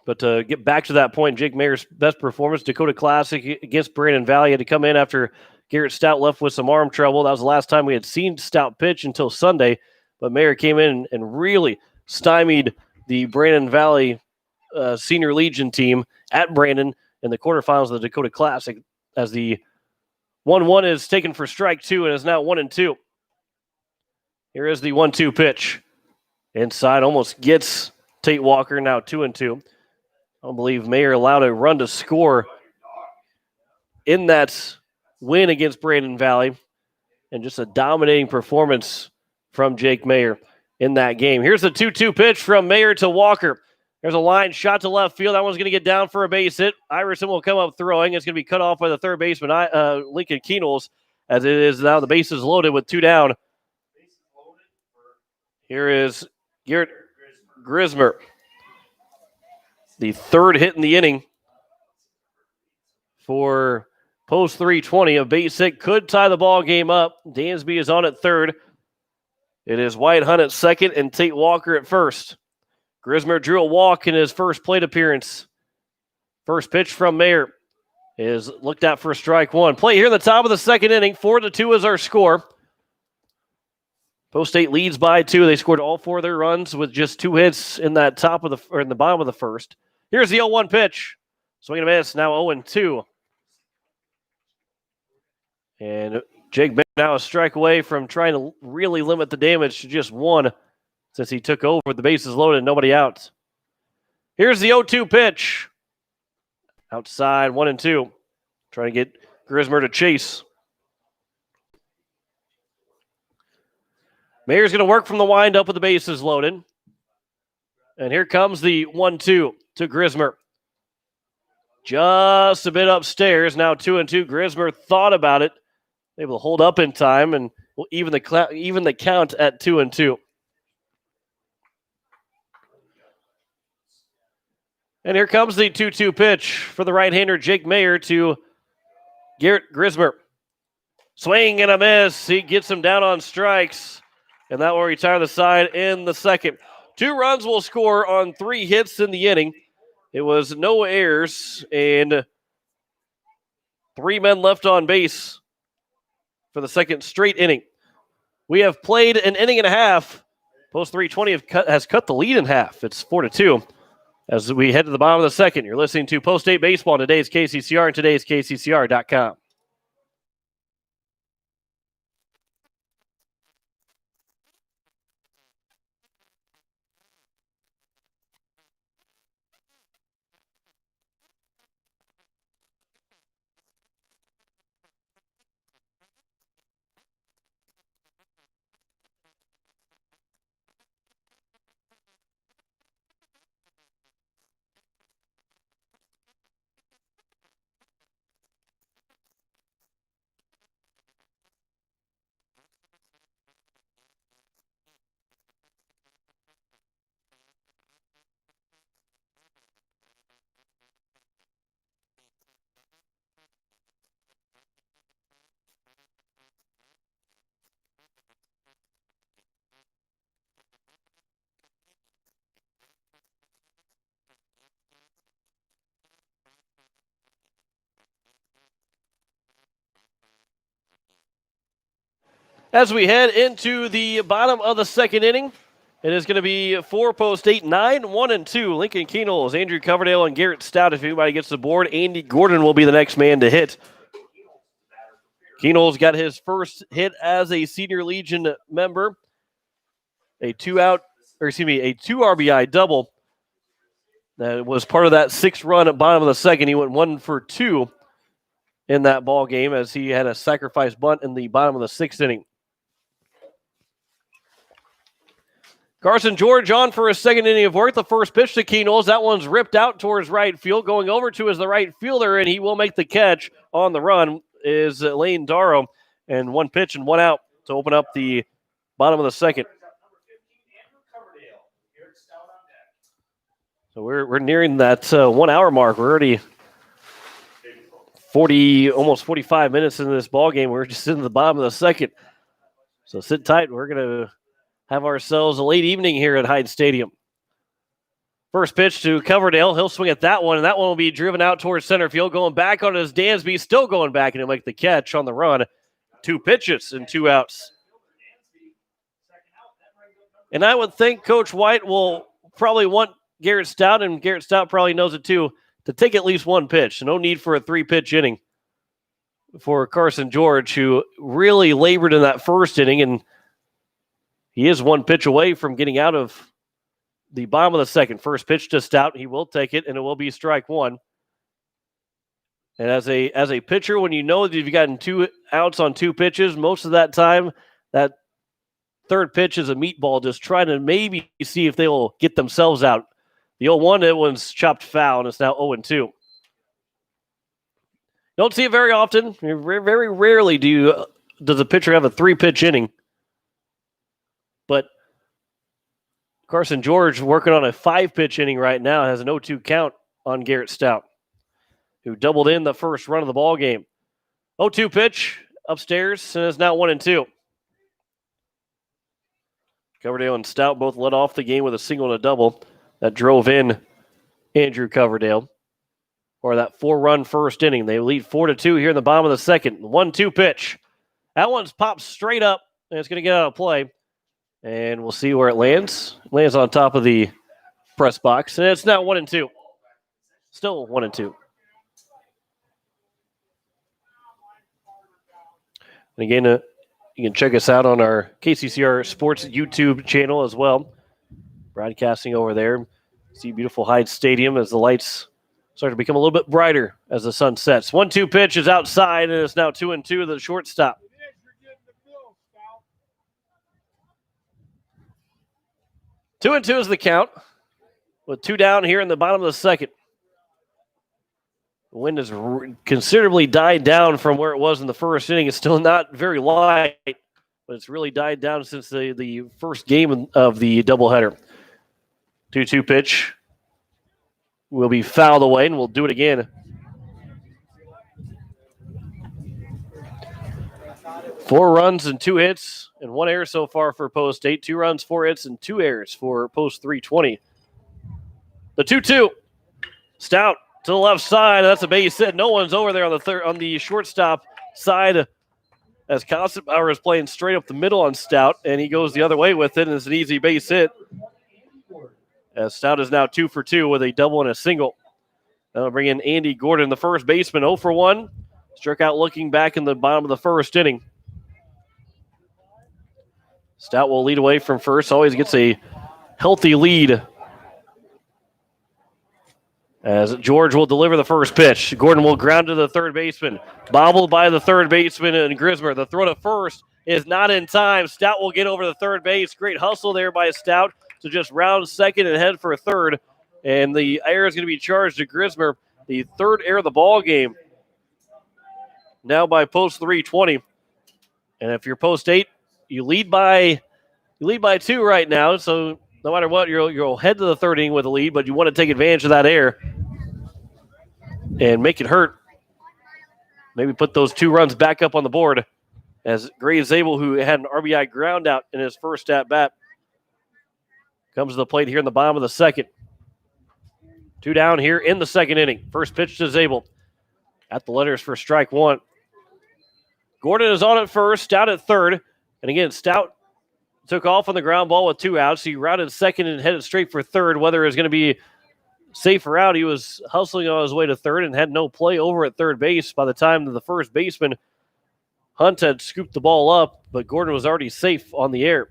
But to get back to that point, Jake Mayer's best performance, Dakota Classic against Brandon Valley, had to come in after Garrett Stout left with some arm trouble. That was the last time we had seen Stout pitch until Sunday. But Mayer came in and really stymied the Brandon Valley Senior Legion team at Brandon in the quarterfinals of the Dakota Classic, as the 1-1 is taken for strike two and is now 1-2. Here is the 1-2 pitch. Inside, almost gets Tate Walker, now 2-2. I don't believe Mayer allowed a run to score in that win against Brandon Valley, and just a dominating performance from Jake Mayer in that game. Here's the 2-2 pitch from Mayer to Walker. There's a line shot to left field. That one's going to get down for a base hit. Iverson will come up throwing. It's going to be cut off by the third baseman, Lincoln Keenels, as it is now the bases loaded with two down. Here is Garrett Grismer, the third hit in the inning for Post 320. A base hit could tie the ball game up. Dansby is on at third. It is Wyatt Hunt at second and Tate Walker at first. Grismer drew a walk in his first plate appearance. First pitch from Mayer is looked at for strike one. Play here in the top of the second inning. 4-2 is our score. Post State leads by 2. They scored all 4 of their runs with just 2 hits in that top of in the bottom of the first. Here's the 0-1 pitch. Swing and a miss. Now 0-2. And Jake Mayer now a strike away from trying to really limit the damage to just 1, since he took over with the bases loaded and nobody out. Here's the 0-2 pitch. Outside, 1-2. Trying to get Grismer to chase. Mayer's going to work from the windup with the bases loaded. And here comes the 1-2 to Grismer. Just a bit upstairs. Now 2-2. Grismer thought about it. Able to hold up in time and even the count at 2-2. And here comes the 2-2 pitch for the right-hander Jake Mayer to Garrett Grismer. Swing and a miss. He gets him down on strikes. And that will retire the side in the second. 2 runs will score on 3 hits in the inning. It was no errors and 3 men left on base for the second straight inning. We have played an inning and a half. Post 320 has cut the lead in half. It's 4-2 as we head to the bottom of the second. You're listening to Post State Baseball on today's KCCR and today's KCCR.com. As we head into the bottom of the second inning, it is going to be 4 Post 8, 9, 1-2. Lincoln Keenels, Andrew Coverdale, and Garrett Stout. If anybody gets the board, Andy Gordon will be the next man to hit. Keenels got his first hit as a Senior Legion member. A 2 RBI double. That was part of that 6-run at bottom of the second. He went 1 for 2 in that ball game as he had a sacrifice bunt in the bottom of the 6th inning. Carson George on for a second inning of work. The first pitch to Keenels. That one's ripped out towards right field. Going over to is the right fielder, and he will make the catch on the run is Lane Darrow. And 1 pitch and 1 out to open up the bottom of the second. So we're nearing that 1 hour mark. We're already almost 45 minutes into this ball game. We're just in the bottom of the second. So sit tight. We're going to have ourselves a late evening here at Hyde Stadium. First pitch to Coverdale. He'll swing at that one, and that one will be driven out towards center field. Going back on his Dansby, still going back, and he'll make the catch on the run. 2 pitches and 2 outs. And I would think Coach White will probably want Garrett Stout, and Garrett Stout probably knows it too, to take at least one pitch. No need for a 3-pitch inning for Carson George, who really labored in that first inning, and he is one pitch away from getting out of the bottom of the second. First pitch to Stout. He will take it, and it will be strike one. And as a pitcher, when you know that you've gotten 2 outs on 2 pitches, most of that time, that third pitch is a meatball, just trying to maybe see if they will get themselves out. The 0-1, that one's chopped foul, and it's now 0-2. Don't see it very often. Very rarely does a pitcher have a 3-pitch inning. But Carson George working on a 5-pitch inning right now, has an 0-2 count on Garrett Stout, who doubled in the first run of the ball game. 0-2 pitch upstairs, and it's now 1-2. Coverdale and Stout both led off the game with a single and a double that drove in Andrew Coverdale for that 4-run first inning. They lead 4-2 here in the bottom of the second. 1-2 pitch. That one's popped straight up, and it's going to get out of play. And we'll see where it lands. It lands on top of the press box, and it's now 1-2. Still 1-2. And again, you can check us out on our KCCR Sports YouTube channel as well. Broadcasting over there. See beautiful Hyde Stadium as the lights start to become a little bit brighter as the sun sets. 1-2 pitch is outside, and it's now 2-2 to the shortstop. 2-2 is the count, with 2 down here in the bottom of the second. The wind has considerably died down from where it was in the first inning. It's still not very light, but it's really died down since the first game of the doubleheader. 2-2 pitch will be fouled away, and we'll do it again. Four runs and 2 hits and 1 error so far for Post 8. 2 runs, 4 hits, and 2 errors for Post 320. The 2-2. Stout to the left side. That's a base hit. No one's over there on the shortstop side as Constantbauer is playing straight up the middle on Stout, and he goes the other way with it, and it's an easy base hit. As Stout is now 2 for 2 with a double and a single. That'll bring in Andy Gordon, the first baseman, 0 for 1. Struck out looking back in the bottom of the first inning. Stout will lead away from first. Always gets a healthy lead. As George will deliver the first pitch. Gordon will ground to the third baseman. Bobbled by the third baseman and Grismer. The throw to first is not in time. Stout will get over the third base. Great hustle there by Stout to just round second and head for a third. And the error is going to be charged to Grismer. The third error of the ball game. Now by Post 320. And if you're Post 8, you lead by 2 right now. So no matter what, you'll head to the third inning with a lead, but you want to take advantage of that error and make it hurt. Maybe put those 2 runs back up on the board as Gray Zabel, who had an RBI ground out in his first at-bat, comes to the plate here in the bottom of the second. 2 down here in the second inning. First pitch to Zabel. At the letters for strike 1. Gordon is on at first, Stout at third. And again, Stout took off on the ground ball with 2 outs. He routed second and headed straight for third. Whether it was going to be safe or out, he was hustling on his way to third and had no play over at third base by the time the first baseman, Hunt, had scooped the ball up, but Gordon was already safe on the air.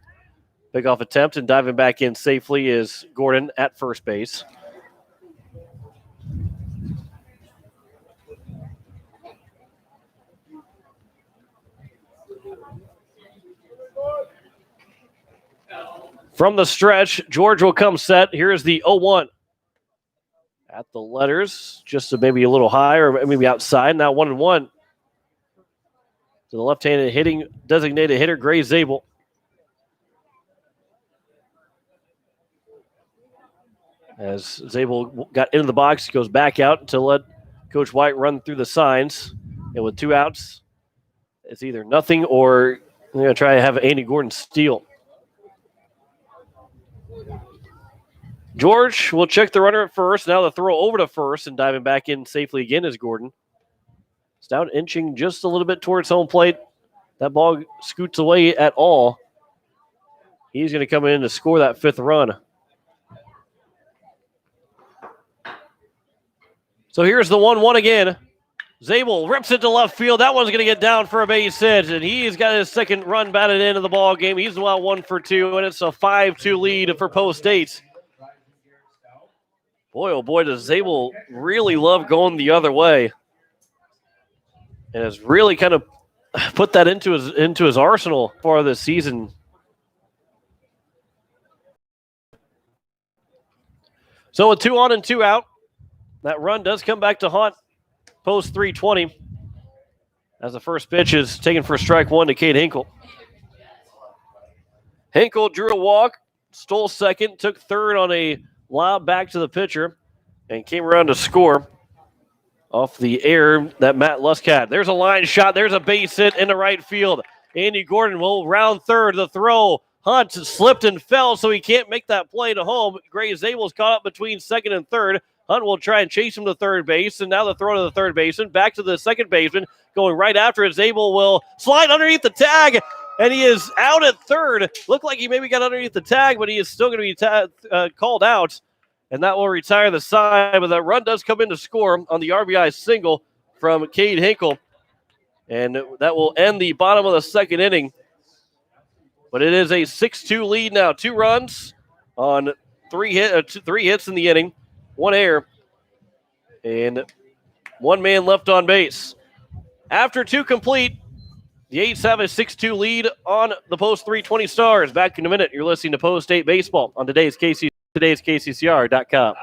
Pickoff attempt, and diving back in safely is Gordon at first base. From the stretch, George will come set. Here's the 0-1. At the letters, just maybe a little high or maybe outside. Now 1-1. To the left-handed hitting designated hitter, Gray Zabel. As Zabel got into the box, he goes back out to let Coach White run through the signs. And with 2 outs, it's either nothing or they're going to try to have Andy Gordon steal. George will check the runner at first. Now the throw over to first and diving back in safely again is Gordon. Stout inching just a little bit towards home plate. That ball scoots away at all. He's going to come in to score that 5th run. So here's the 1-1 again. Zabel rips it to left field. That one's going to get down for a base hit, and he's got his second run batted into the ball game. He's now 1 for 2, and it's a 5-2 lead for Post State. Boy, oh boy, does Zabel really love going the other way, and has really kind of put that into his arsenal for this season. So with 2 on and 2 out, that run does come back to haunt Post 320 as the first pitch is taken for strike 1 to Cade Hinkle. Hinkle drew a walk, stole second, took third on a lob back to the pitcher, and came around to score off the air that Matt Lusk had. There's a line shot. There's a base hit into right field. Andy Gordon will round third. The throw. Hunt slipped and fell, so he can't make that play to home. Gray Zabel's caught up between second and third. Hunt will try and chase him to third base, and now the throw to the third baseman. Back to the second baseman, going right after it. Zabel will slide underneath the tag, and he is out at third. Looked like he maybe got underneath the tag, but he is still going to be called out, and that will retire the side. But that run does come in to score on the RBI single from Cade Hinkle, and that will end the bottom of the second inning. But it is a 6-2 lead now. 2 runs on 3 hits in the inning, 1 error, and 1 man left on base. After 2 complete, the Eights have a 6-2 lead on the Post 320 Stars. Back in a minute. You're listening to Post State Baseball on today's KCCR.com.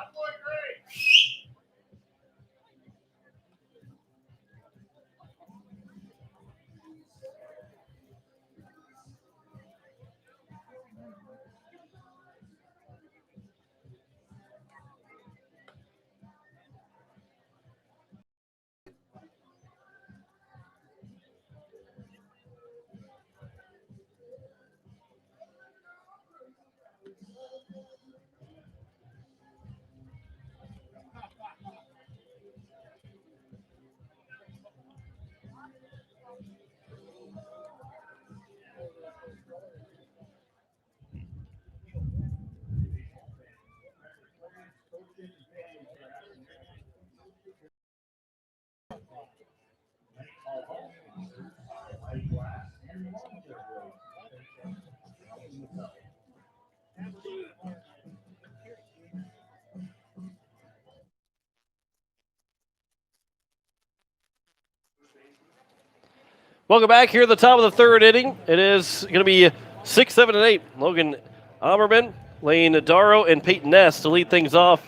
Welcome back here at the top of the third inning. It is going to be 6, 7, and 8. Logan Ammerman, Lane Darrow, and Peyton Ness to lead things off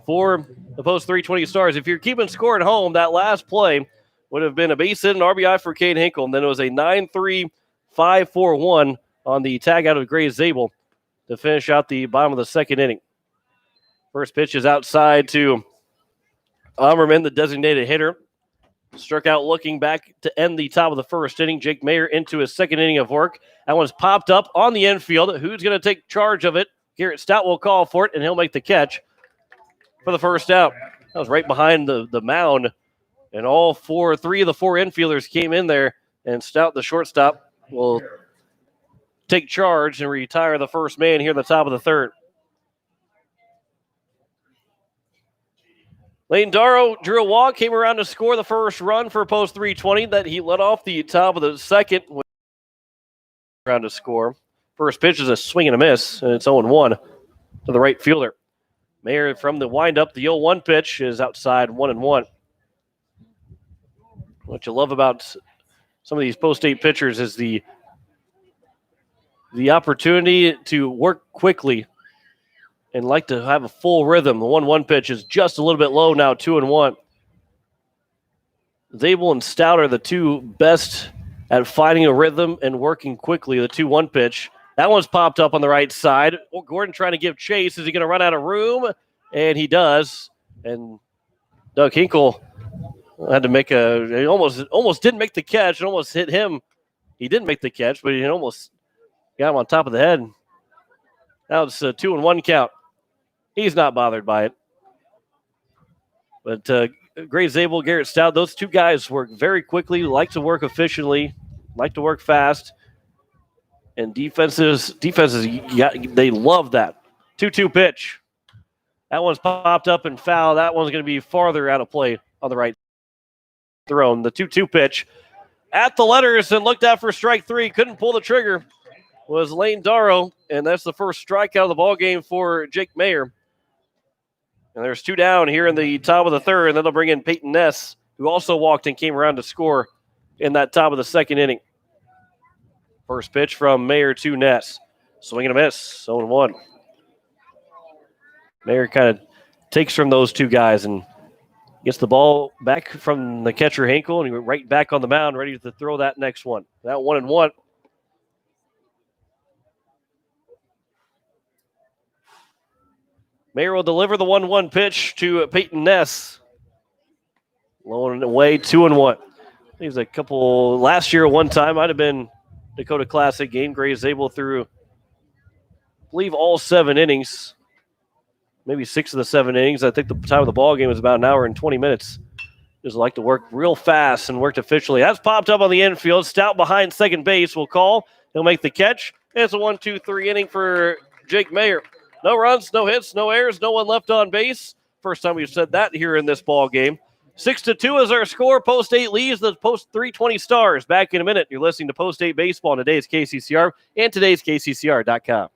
for the Post 320 Stars. If you're keeping score at home, that last play would have been a base hit and RBI for Cade Hinkle, and then it was a 9-3, 5-4-1 on the tag out of Gray Zabel to finish out the bottom of the second inning. First pitch is outside to Ammerman, the designated hitter. Struck out looking back to end the top of the first inning. Jake Mayer into his second inning of work. That one's popped up on the infield. Who's going to take charge of it? Garrett Stout will call for it, and he'll make the catch for the first out. That was right behind the mound, and three of the 4 infielders came in there, and Stout, the shortstop, will take charge and retire the first man here at the top of the third. Lane Darrow drew a walk, came around to score the first run for Post 320 that he led off the top of the second. Around to score. First pitch is a swing and a miss, and it's 0-1 to the right fielder. Mayer from the windup, the 0-1 pitch is outside 1-1. What you love about some of these Post State pitchers is the opportunity to work quickly and like to have a full rhythm. The 1-1 pitch is just a little bit low now, 2-1. Zabel and Stout are the 2 best at finding a rhythm and working quickly. The 2-1 pitch. That one's popped up on the right side. Gordon trying to give chase. Is he going to run out of room? And he does. And Doug Hinkle had to make he almost didn't make the catch. It almost hit him. He didn't make the catch, but he almost got him on top of the head. Now it's a 2-1 count. He's not bothered by it. But Gray Zabel, Garrett Stout, those 2 guys work very quickly, like to work efficiently, like to work fast. And defenses, they love that. 2-2 pitch. That one's popped up and foul. That one's going to be farther out of play on the right thrown. The 2-2 pitch at the letters and looked out for strike three. Couldn't pull the trigger. Was Lane Darrow, and that's the first strikeout of the ball game for Jake Mayer. And there's two down here in the top of the third, and then they'll bring in Peyton Ness, who also walked and came around to score in that top of the second inning. First pitch from Mayer to Ness. Swing and a miss, 0-1. Mayer kind of takes from those two guys and gets the ball back from the catcher Hinkle, and he went right back on the mound, ready to throw that next one. That 1-1. Mayer will deliver the 1-1 pitch to Peyton Ness. Low and away, 2-1. He was a couple last year. One time might have been Dakota Classic game. Graves able through, I believe, all 7 innings, maybe 6 of the 7 innings. I think the time of the ball game was about an hour and 20 minutes. Just like to work real fast and worked efficiently. That's popped up on the infield. Stout behind second base will call. He'll make the catch. It's a 1-2-3 inning for Jake Mayer. No runs, no hits, no errors, no one left on base. First time we've said that here in this ball game. 6-2 is our score. Post 8 leads the Post 320 Stars. Back in a minute. You're listening to Post 8 Baseball on today's KCCR and today's KCCR.com.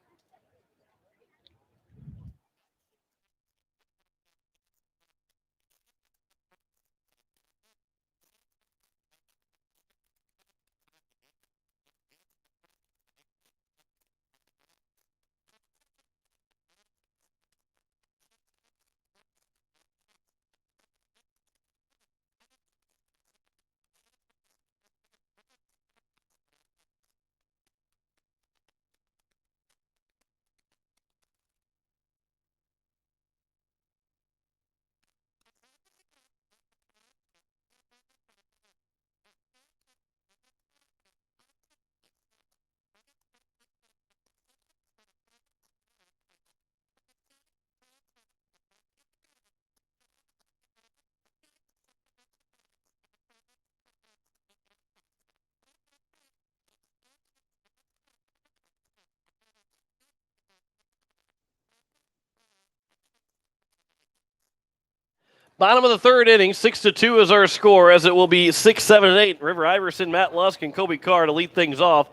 Bottom of the third inning, 6-2 is our score, as it will be 6, 7, and 8. River Iverson, Matt Lusk, and Kobe Carr to lead things off.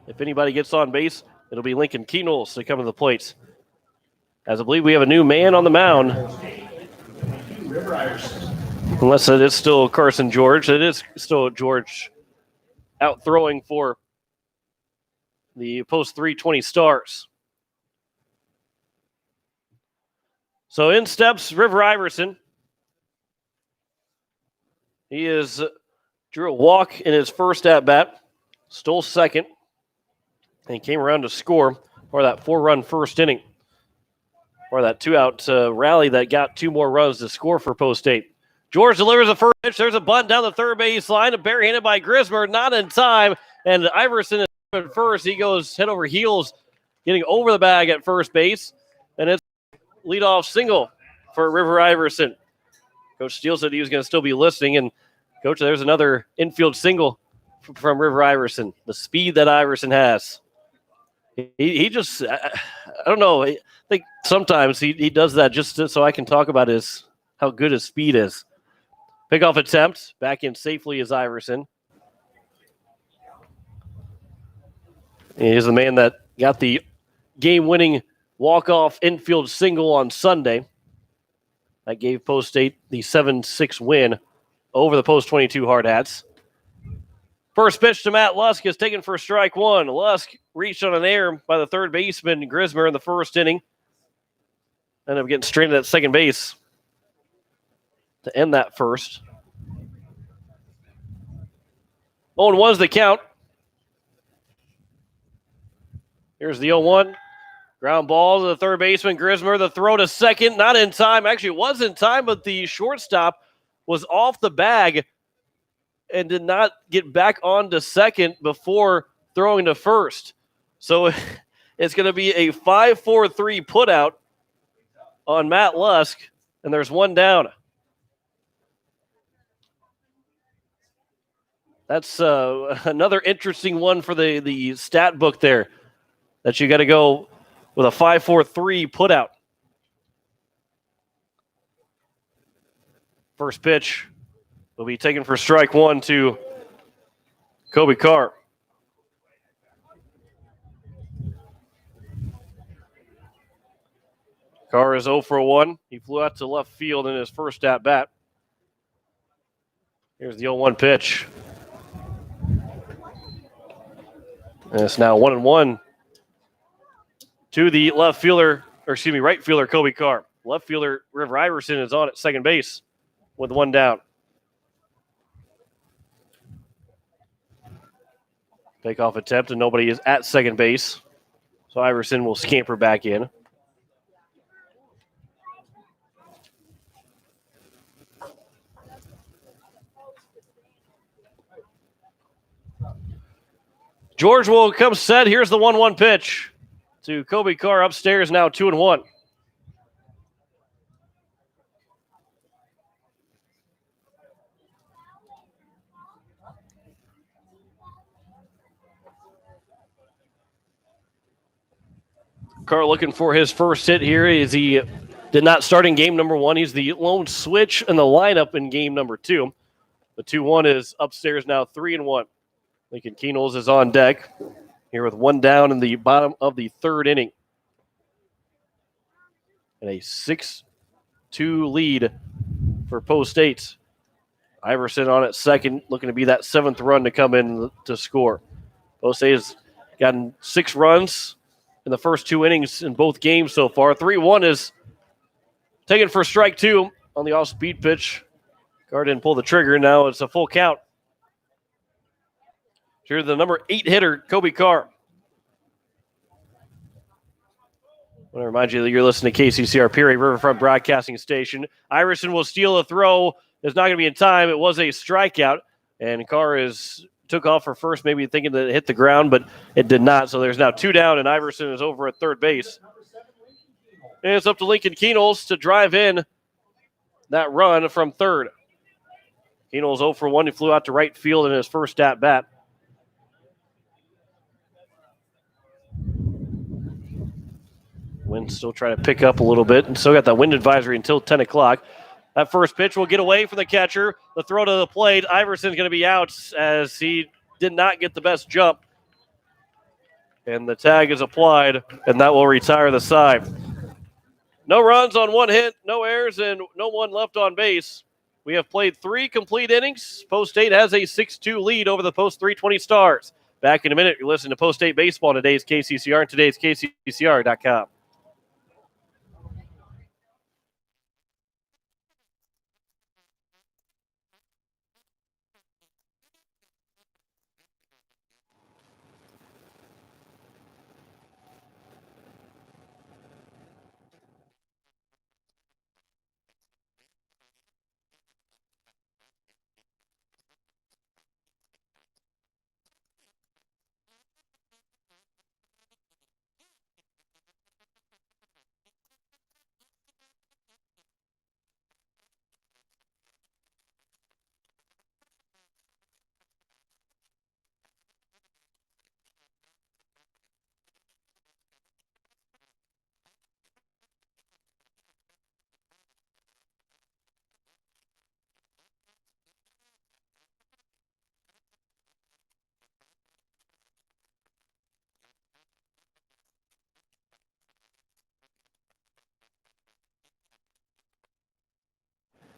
If anybody gets on base, it'll be Lincoln Keenels to come to the plates. As I believe we have a new man on the mound. Unless it is still Carson George. It is still George out throwing for the Post 320 Stars. So in steps River Iverson. He drew a walk in his first at-bat, stole second, and came around to score for that 4-run first inning, or that 2-out rally that got 2 more runs to score for Post 8. George delivers the first pitch. There's a bunt down the third base line, a barehanded by Grismer, not in time, and Iverson is at first. He goes head over heels, getting over the bag at first base, and it's leadoff single for River Iverson. Coach Steele said he was going to still be listening, and Coach, there's another infield single from River Iverson. The speed that Iverson has. He just, I don't know, I think sometimes he does that just so I can talk about how good his speed is. Pickoff attempt, back in safely is Iverson. He's the man that got the game-winning walk-off infield single on Sunday. That gave Post 8 the 7-6 win over the Post 22 Hard Hats. First pitch to Matt Lusk is taken for strike one. Lusk reached on an error by the third baseman Grismer in the first inning. Ended up getting stranded at second base to end that first. 0-1's the count. Here's the 0-1. Ground ball to the third baseman, Grismer. The throw to second, not in time. Actually, it was in time, but the shortstop was off the bag and did not get back onto second before throwing to first. So it's going to be a 5-4-3 putout on Matt Lusk, and there's one down. That's another interesting one for the stat book there, that you got to go with a 5-4-3 putout. First pitch will be taken for strike one to Kobe Carr. Carr is 0 for 1. He flew out to left field in his first at-bat. Here's the 0-1 pitch. And it's now 1-1 to the right fielder, Kobe Carr. Left fielder, River Iverson, is on at second base with one down. Takeoff attempt, and nobody is at second base. So Iverson will scamper back in. George will come set. Here's the 1-1 pitch to Kobe Carr upstairs, now 2-1. Carr looking for his first hit here as he did not start in game number 1. He's the lone switch in the lineup in game number 2. The 2-1 is upstairs now 3-1. Lincoln Keenels is on deck here with one down in the bottom of the third inning. And a 6-2 lead for Post State. Iverson on at second, looking to be that 7th run to come in to score. Post State has gotten 6 runs in the first 2 innings in both games so far. 3-1 is taken for strike 2 on the off-speed pitch. Carr didn't pull the trigger. Now it's a full count. Here's the number 8 hitter, Kobe Carr. I want to remind you that you're listening to KCCR Pierre Riverfront Broadcasting Station. Iverson will steal a throw. It's not going to be in time. It was a strikeout, and Carr took off for first, maybe thinking that it hit the ground, but it did not. So there's now 2 down, and Iverson is over at third base. And it's up to Lincoln Keenels to drive in that run from third. Keenels 0 for 1. He flew out to right field in his first at-bat. Wind still trying to pick up a little bit, and still got that wind advisory until 10 o'clock. That first pitch will get away from the catcher. The throw to the plate. Iverson's going to be out as he did not get the best jump. And the tag is applied, and that will retire the side. No runs on 1 hit, no errors, and no one left on base. We have played 3 complete innings. Post State has a 6-2 lead over the Post 320 Stars. Back in a minute, you're listening to Post State Baseball on today's KCCR and today's KCCR.com.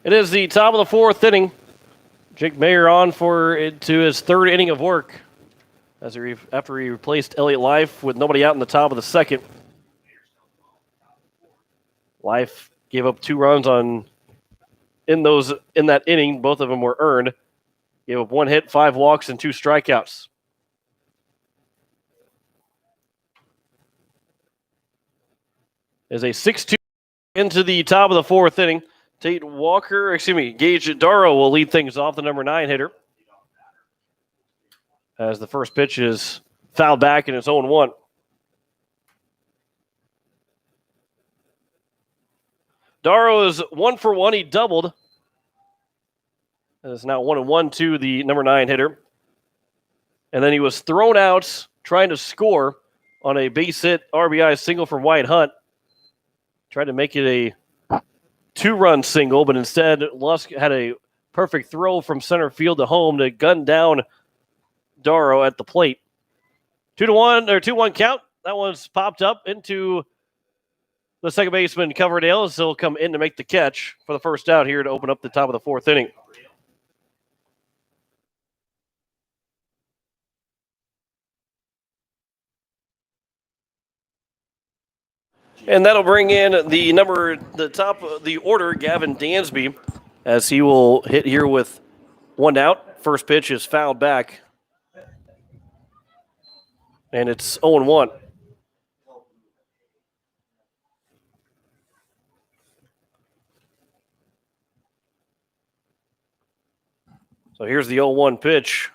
It is the top of the 4th inning. Jake Mayer on to his 3rd inning of work after he replaced Elliott Life with nobody out in the top of the 2nd. Life gave up 2 runs in that inning. Both of them were earned. Gave up 1 hit, 5 walks, and 2 strikeouts. As a 6-2 into the top of the 4th inning. Gage Darrow will lead things off, the number 9 hitter. As the first pitch is fouled back in its own 1. Darrow is 1 for 1. He doubled. And it's now 1-1 to the number 9 hitter. And then he was thrown out trying to score on a base hit RBI single from Wyatt Hunt. Tried to make it a 2-run single, but instead Lusk had a perfect throw from center field to home to gun down Darrow at the plate. 2-1 count. That one's popped up into the second baseman, Coverdale, as he'll come in to make the catch for the first out here to open up the top of the 4th inning. And that'll bring in the top of the order, Gavin Dansby, as he will hit here with 1 out. First pitch is fouled back. And it's 0-1. So here's the 0-1 pitch.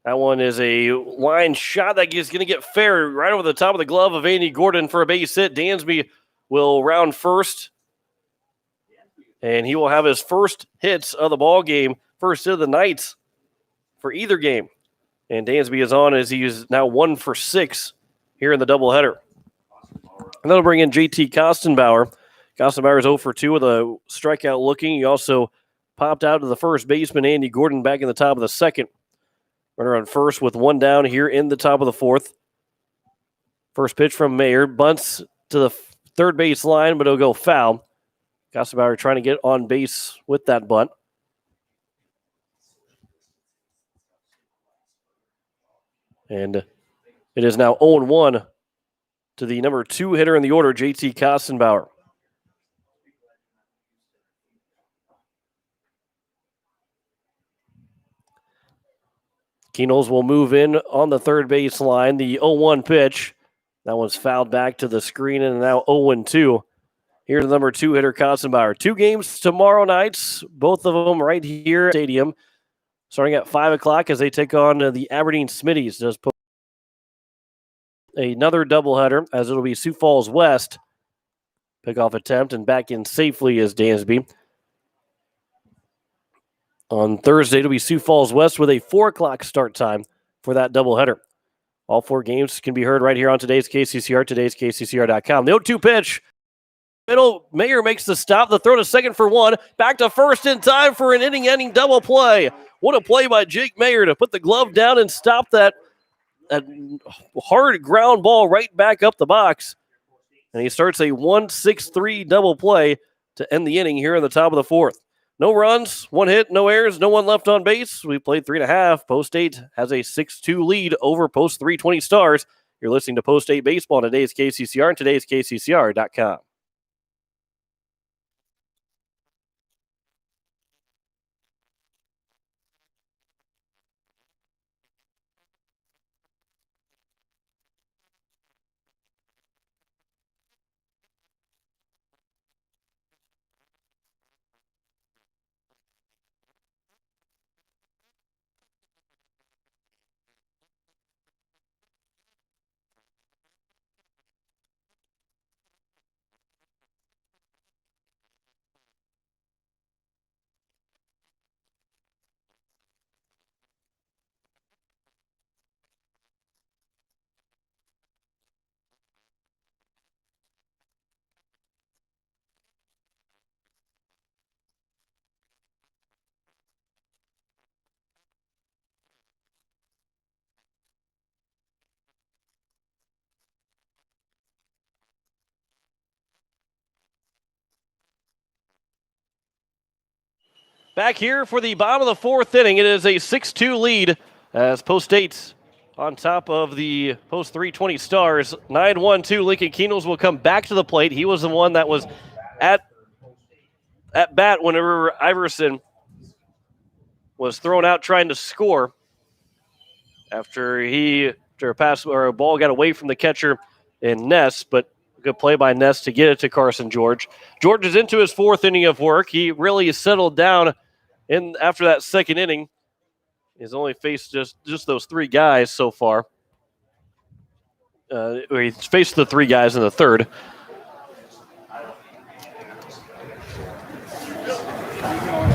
That one is a line shot that is going to get fair right over the top of the glove of Andy Gordon for a base hit. Dansby will round first, and he will have his first hits of the ball game, first hit of the night for either game. And Dansby is on as he is now 1 for 6 here in the doubleheader. And that'll bring in JT Kostenbauer. Kostenbauer is 0 for 2 with a strikeout looking. He also popped out to the first baseman, Andy Gordon, back in the top of the second. Runner on first with 1 down here in the top of the 4th. First pitch from Mayer. Bunts to the third base line, but it'll go foul. Kostenbauer trying to get on base with that bunt. And it is now 0-1 to the number 2 hitter in the order, JT Kostenbauer. Keenels will move in on the third base line. The 0-1 pitch. That one's fouled back to the screen, and now 0-2. Here's the number 2 hitter, Kostenbauer. 2 games tomorrow nights, both of them right here at Stadium, starting at 5 o'clock as they take on the Aberdeen Smitties. Just put another doubleheader as it'll be Sioux Falls West. Pickoff attempt and back in safely is Dansby. On Thursday, it'll be Sioux Falls West with a 4 o'clock start time for that doubleheader. All 4 games can be heard right here on today's KCCR, today's KCCR.com. The 0-2 pitch. Middle, Mayer makes the stop. The throw to second for 1. Back to first in time for an inning-ending double play. What a play by Jake Mayer to put the glove down and stop that hard ground ball right back up the box. And he starts a 1-6-3 double play to end the inning here in the top of the 4th. No runs, 1 hit, no errors, no one left on base. We played 3.5. Post 8 has a 6-2 lead over Post 320 Stars. You're listening to Post 8 Baseball on today's KCCR and today's KCCR.com. Back here for the bottom of the 4th inning. It is a 6-2 lead as Post 8 on top of the Post 320 Stars. 9-1-2. Lincoln Keenels will come back to the plate. He was the one that was at bat whenever Iverson was thrown out trying to score after a pass or a ball got away from the catcher in Ness, but good play by Ness to get it to Carson George. George is into his 4th inning of work. He really settled down after that 2nd inning. He's only faced just those 3 guys so far. He's faced the 3 guys in the 3rd.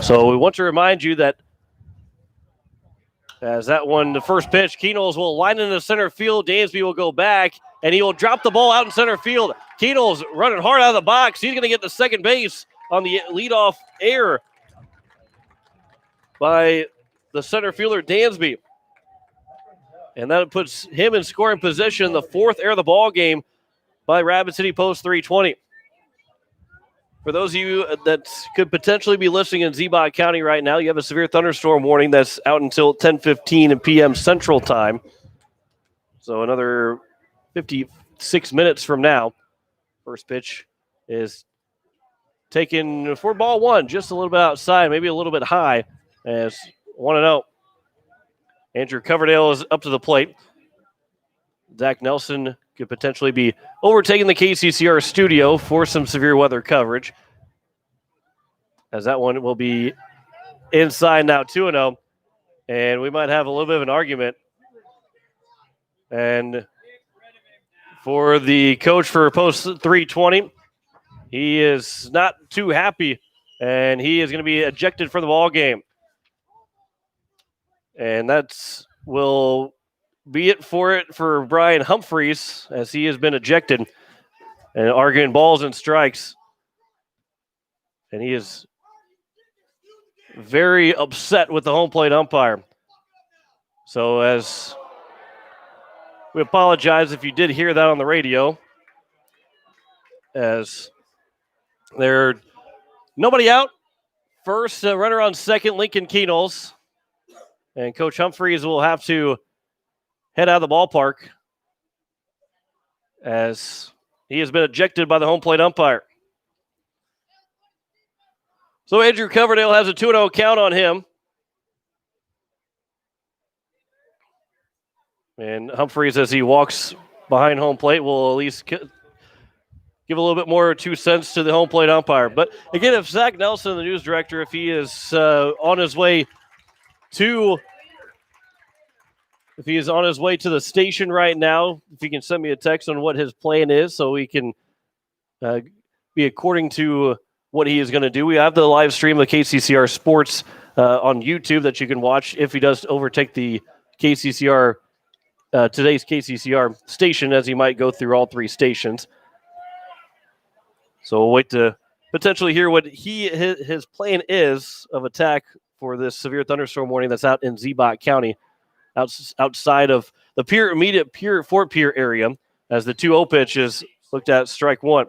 So we want to remind you that as that one, the first pitch, Keenels will line into center field. Dansby will go back, and he will drop the ball out in center field. Keenels running hard out of the box. He's going to get to second base. on the leadoff error by the center fielder, Dansby. And that puts him in scoring position, the fourth error of the ball game by Rapid City Post 320. For those of you that could potentially be listening in Ziebach County right now, you have a severe thunderstorm warning that's out until 10:15 p.m. Central Time. So another 56 minutes from now. First pitch is taken for ball one, just a little bit outside, maybe a little bit high, as 1-0. Andrew Coverdale is up to the plate. Zach Nelson could potentially be overtaking the KCCR studio for some severe weather coverage, as that one will be inside now, 2-0, and we might have a little bit of an argument. And for the coach for Post 320, he is not too happy, and he is going to be ejected from the ball game. And that will be it for Brian Humphreys, as he has been ejected and arguing balls and strikes. And he is very upset with the home plate umpire. So as we apologize if you did hear that on the radio, as there nobody out. First runner on second, Lincoln Keenels. And Coach Humphreys will have to head out of the ballpark as he has been ejected by the home plate umpire. So Andrew Coverdale has a 2-0 count on him. And Humphreys, as he walks behind home plate, will at least give a little bit more 2 cents to the home plate umpire. But again, if Zach Nelson, the news director, if he is on his way to the station right now, if he can send me a text on what his plan is so we can be according to what he is going to do. We have the live stream of KCCR Sports on YouTube that you can watch if he does overtake the KCCR, today's KCCR station, as he might go through all three stations. So we'll wait to potentially hear what his plan is of attack for this severe thunderstorm warning that's out in Ziebach County, outside of the immediate Fort Pierre area, as the 2-0 pitch is looked at strike one.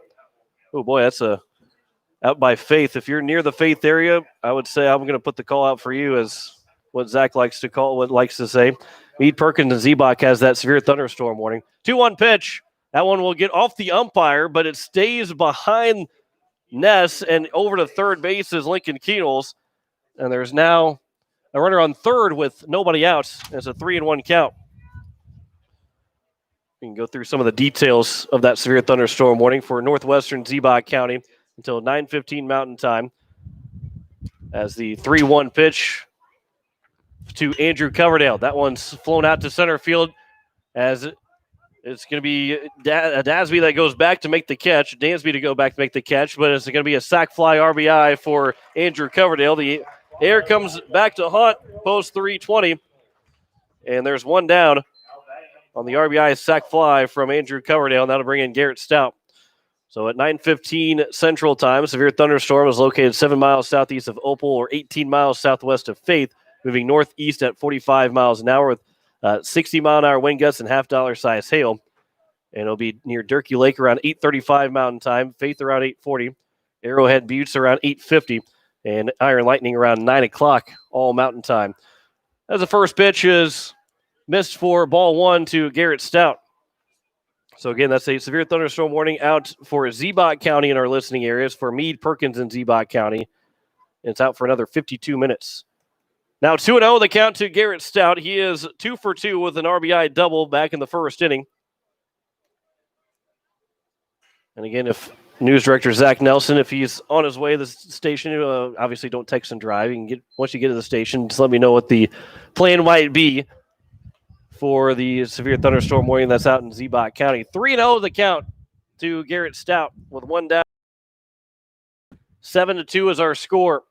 Oh boy, that's out by Faith. If you're near the Faith area, I would say I'm going to put the call out for you, as what Zach likes to say. Meade Perkins and Ziebach has that severe thunderstorm warning. 2-1 pitch. That one will get off the umpire, but it stays behind Ness, and over to third base is Lincoln Keenels. And there's now a runner on third with nobody out. It's a 3-1 count. We can go through some of the details of that severe thunderstorm warning for northwestern Ziebach County until 9:15 Mountain Time, as the 3-1 pitch to Andrew Coverdale. That one's flown out to center field, as it's going to be Dansby that goes back to make the catch. Dansby to go back to make the catch, but it's going to be a sac fly RBI for Andrew Coverdale. The air comes back to haunt Post 320, and there's one down on the RBI sac fly from Andrew Coverdale, and that'll bring in Garrett Stout. So at 9:15 Central Time, severe thunderstorm is located 7 miles southeast of Opal, or 18 miles southwest of Faith, moving northeast at 45 miles an hour with 60-mile-an-hour wind gusts and half-dollar-size hail. And it'll be near Durkee Lake around 8:35 Mountain Time, Faith around 8:40, Arrowhead Buttes around 8:50, and Iron Lightning around 9 o'clock, all Mountain Time. As the first pitch is missed for ball one to Garrett Stout. So again, that's a severe thunderstorm warning out for Ziebach County in our listening areas, for Meade, Perkins, and Ziebach County. It's out for another 52 minutes. Now 2-0 the count to Garrett Stout. He is 2 for 2 with an RBI double back in the first inning. And again, if news director Zach Nelson, if he's on his way to the station, obviously don't text and drive. You can once you get to the station, just let me know what the plan might be for the severe thunderstorm warning that's out in Ziebach County. 3-0 the count to Garrett Stout with one down. 7-2 is our score.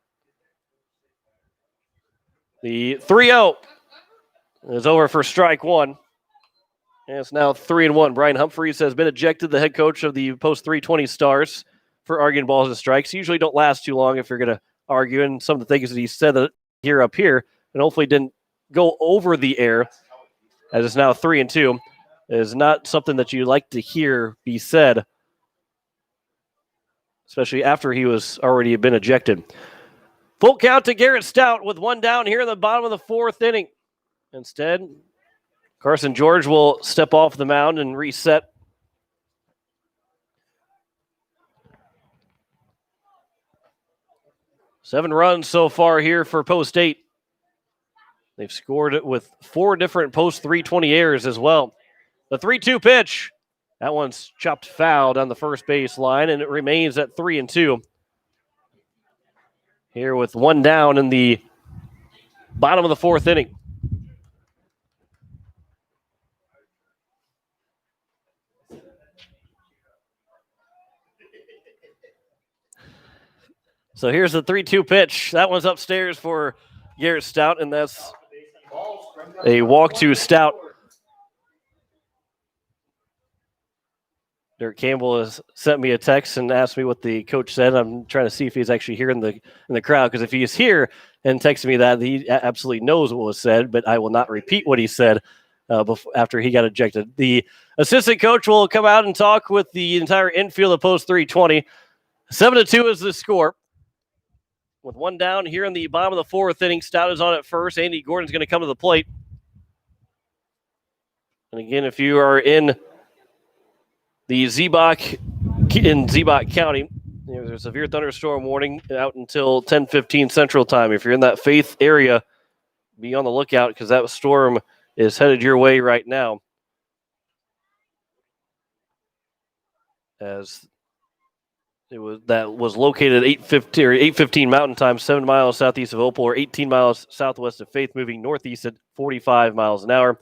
The 3-0 is over for strike one. And it's now 3-1. Brian Humphreys has been ejected, the head coach of the Post 320 Stars, for arguing balls and strikes. Usually don't last too long if you're going to argue. And some of the things that he said that here up here, and hopefully didn't go over the air, as it's now 3-2, is not something that you like to hear be said, especially after he was already been ejected. Full count to Garrett Stout with one down here in the bottom of the fourth inning. Instead, Carson George will step off the mound and reset. Seven runs so far here for Post 8. They've scored it with 4 different Post 320 errors as well. The 3-2 pitch. That one's chopped foul down the first base line, and it remains at 3-2. Here with one down in the bottom of the fourth inning. So here's the 3-2 pitch. That one's upstairs for Garrett Stout, and that's a walk to Stout. Derek Campbell has sent me a text and asked me what the coach said. I'm trying to see if he's actually here in the crowd, because if he is here and texted me that, he absolutely knows what was said, but I will not repeat what he said after he got ejected. The assistant coach will come out and talk with the entire infield of Post 320. 7-2 is the score. With one down here in the bottom of the fourth inning, Stout is on at first. Andy Gordon's going to come to the plate. And again, if you are in the Ziebach County, there's a severe thunderstorm warning out until 10:15 Central Time. If you're in that Faith area, be on the lookout, because that storm is headed your way right now. As that was located at 8:15 Mountain Time, 7 miles southeast of Opal, or 18 miles southwest of Faith, moving northeast at 45 miles an hour.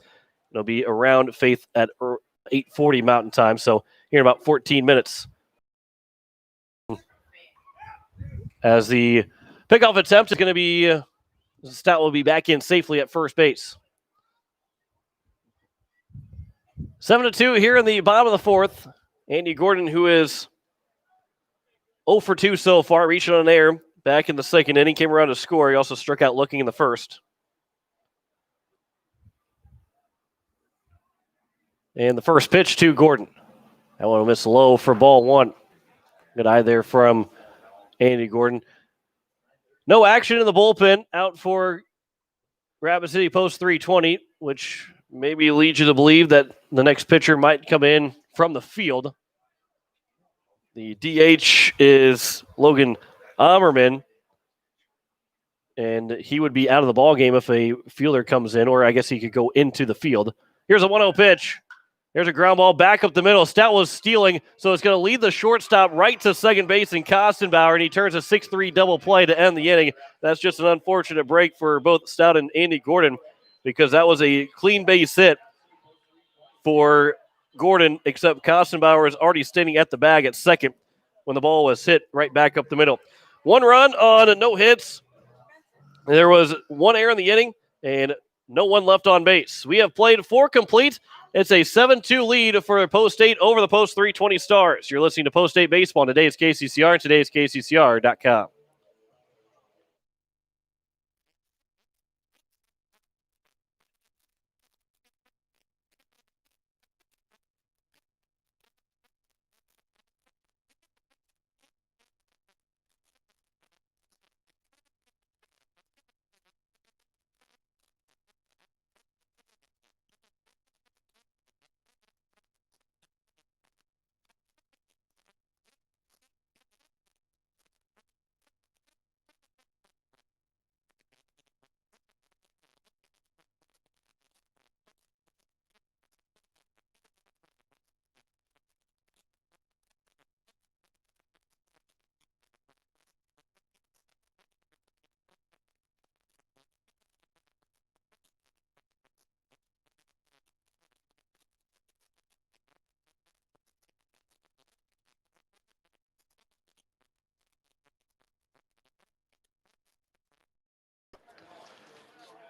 It'll be around Faith at 8:40 Mountain Time, so here in about 14 minutes. As the pickoff attempt is going to be, Stout will be back in safely at first base. 7-2 here in the bottom of the fourth. Andy Gordon, who is 0 for 2 so far, reaching on air back in the second inning, came around to score. He also struck out looking in the first. And the first pitch to Gordon. That one will miss low for ball one. Good eye there from Andy Gordon. No action in the bullpen out for Rapid City Post 320, which maybe leads you to believe that the next pitcher might come in from the field. The DH is Logan Ammerman, and he would be out of the ballgame if a fielder comes in, or I guess he could go into the field. Here's a 1-0 pitch. There's a ground ball back up the middle. Stout was stealing, so it's going to lead the shortstop right to second base in Kostenbauer, and he turns a 6-3 double play to end the inning. That's just an unfortunate break for both Stout and Andy Gordon, because that was a clean base hit for Gordon, except Kostenbauer is already standing at the bag at second when the ball was hit right back up the middle. 1 run on no hits. There was 1 error in the inning, and no one left on base. We have played 4 complete. It's a 7-2 lead for Post 8 over the Post 320 Stars. You're listening to Post 8 Baseball on today's KCCR and today's KCCR.com.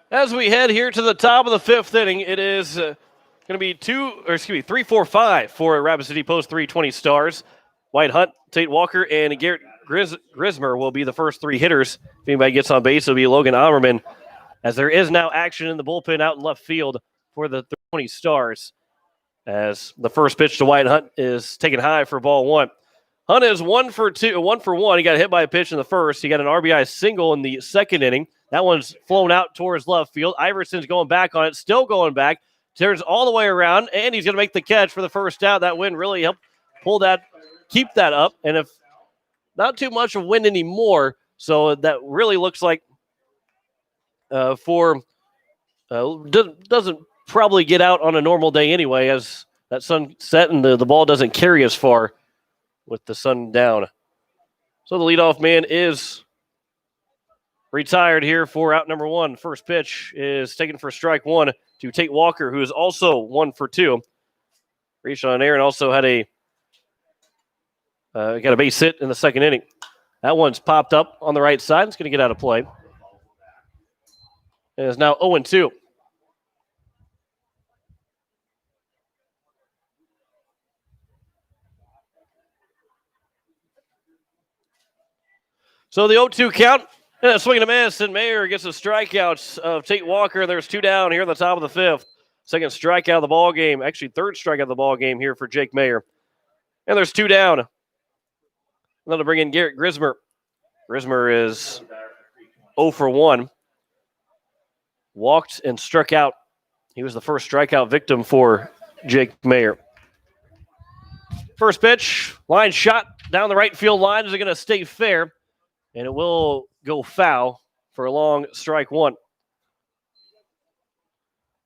As we head here to the top of the 5th inning, it is going to be 3-4-5 for Rapid City Post 320 Stars. White Hunt, Tate Walker, and Garrett Grismer will be the first three hitters. If anybody gets on base, it'll be Logan Ammerman, as there is now action in the bullpen out in left field for the 20 Stars, as the first pitch to White Hunt is taken high for ball one. Hunt is 1 for 1. He got hit by a pitch in the first. He got an RBI single in the second inning. That one's flown out towards left field. Iverson's going back on it, still going back. Turns all the way around, and he's going to make the catch for the first out. That wind really helped keep that up. And if not too much of wind anymore, so that really looks like doesn't probably get out on a normal day anyway, as that sun set and the ball doesn't carry as far with the sun down. So the leadoff man is retired here for out number one. First pitch is taken for strike one to Tate Walker, who is also 1 for 2. Reached on air and also had got a base hit in the second inning. That one's popped up on the right side. It's going to get out of play. It is now 0-2. So the 0-2 count, and a swing and a miss, and Mayer gets a strikeout of Tate Walker. There's 2 down here in the top of the fifth. Second strikeout of the ball game. Actually, third strikeout of the ball game here for Jake Mayer. And there's 2 down. Then to bring in Garrett Grismer. Grismer is 0 for 1. Walked and struck out. He was the first strikeout victim for Jake Mayer. First pitch, line shot down the right field line. Is it going to stay fair? And it will go foul for a long strike one.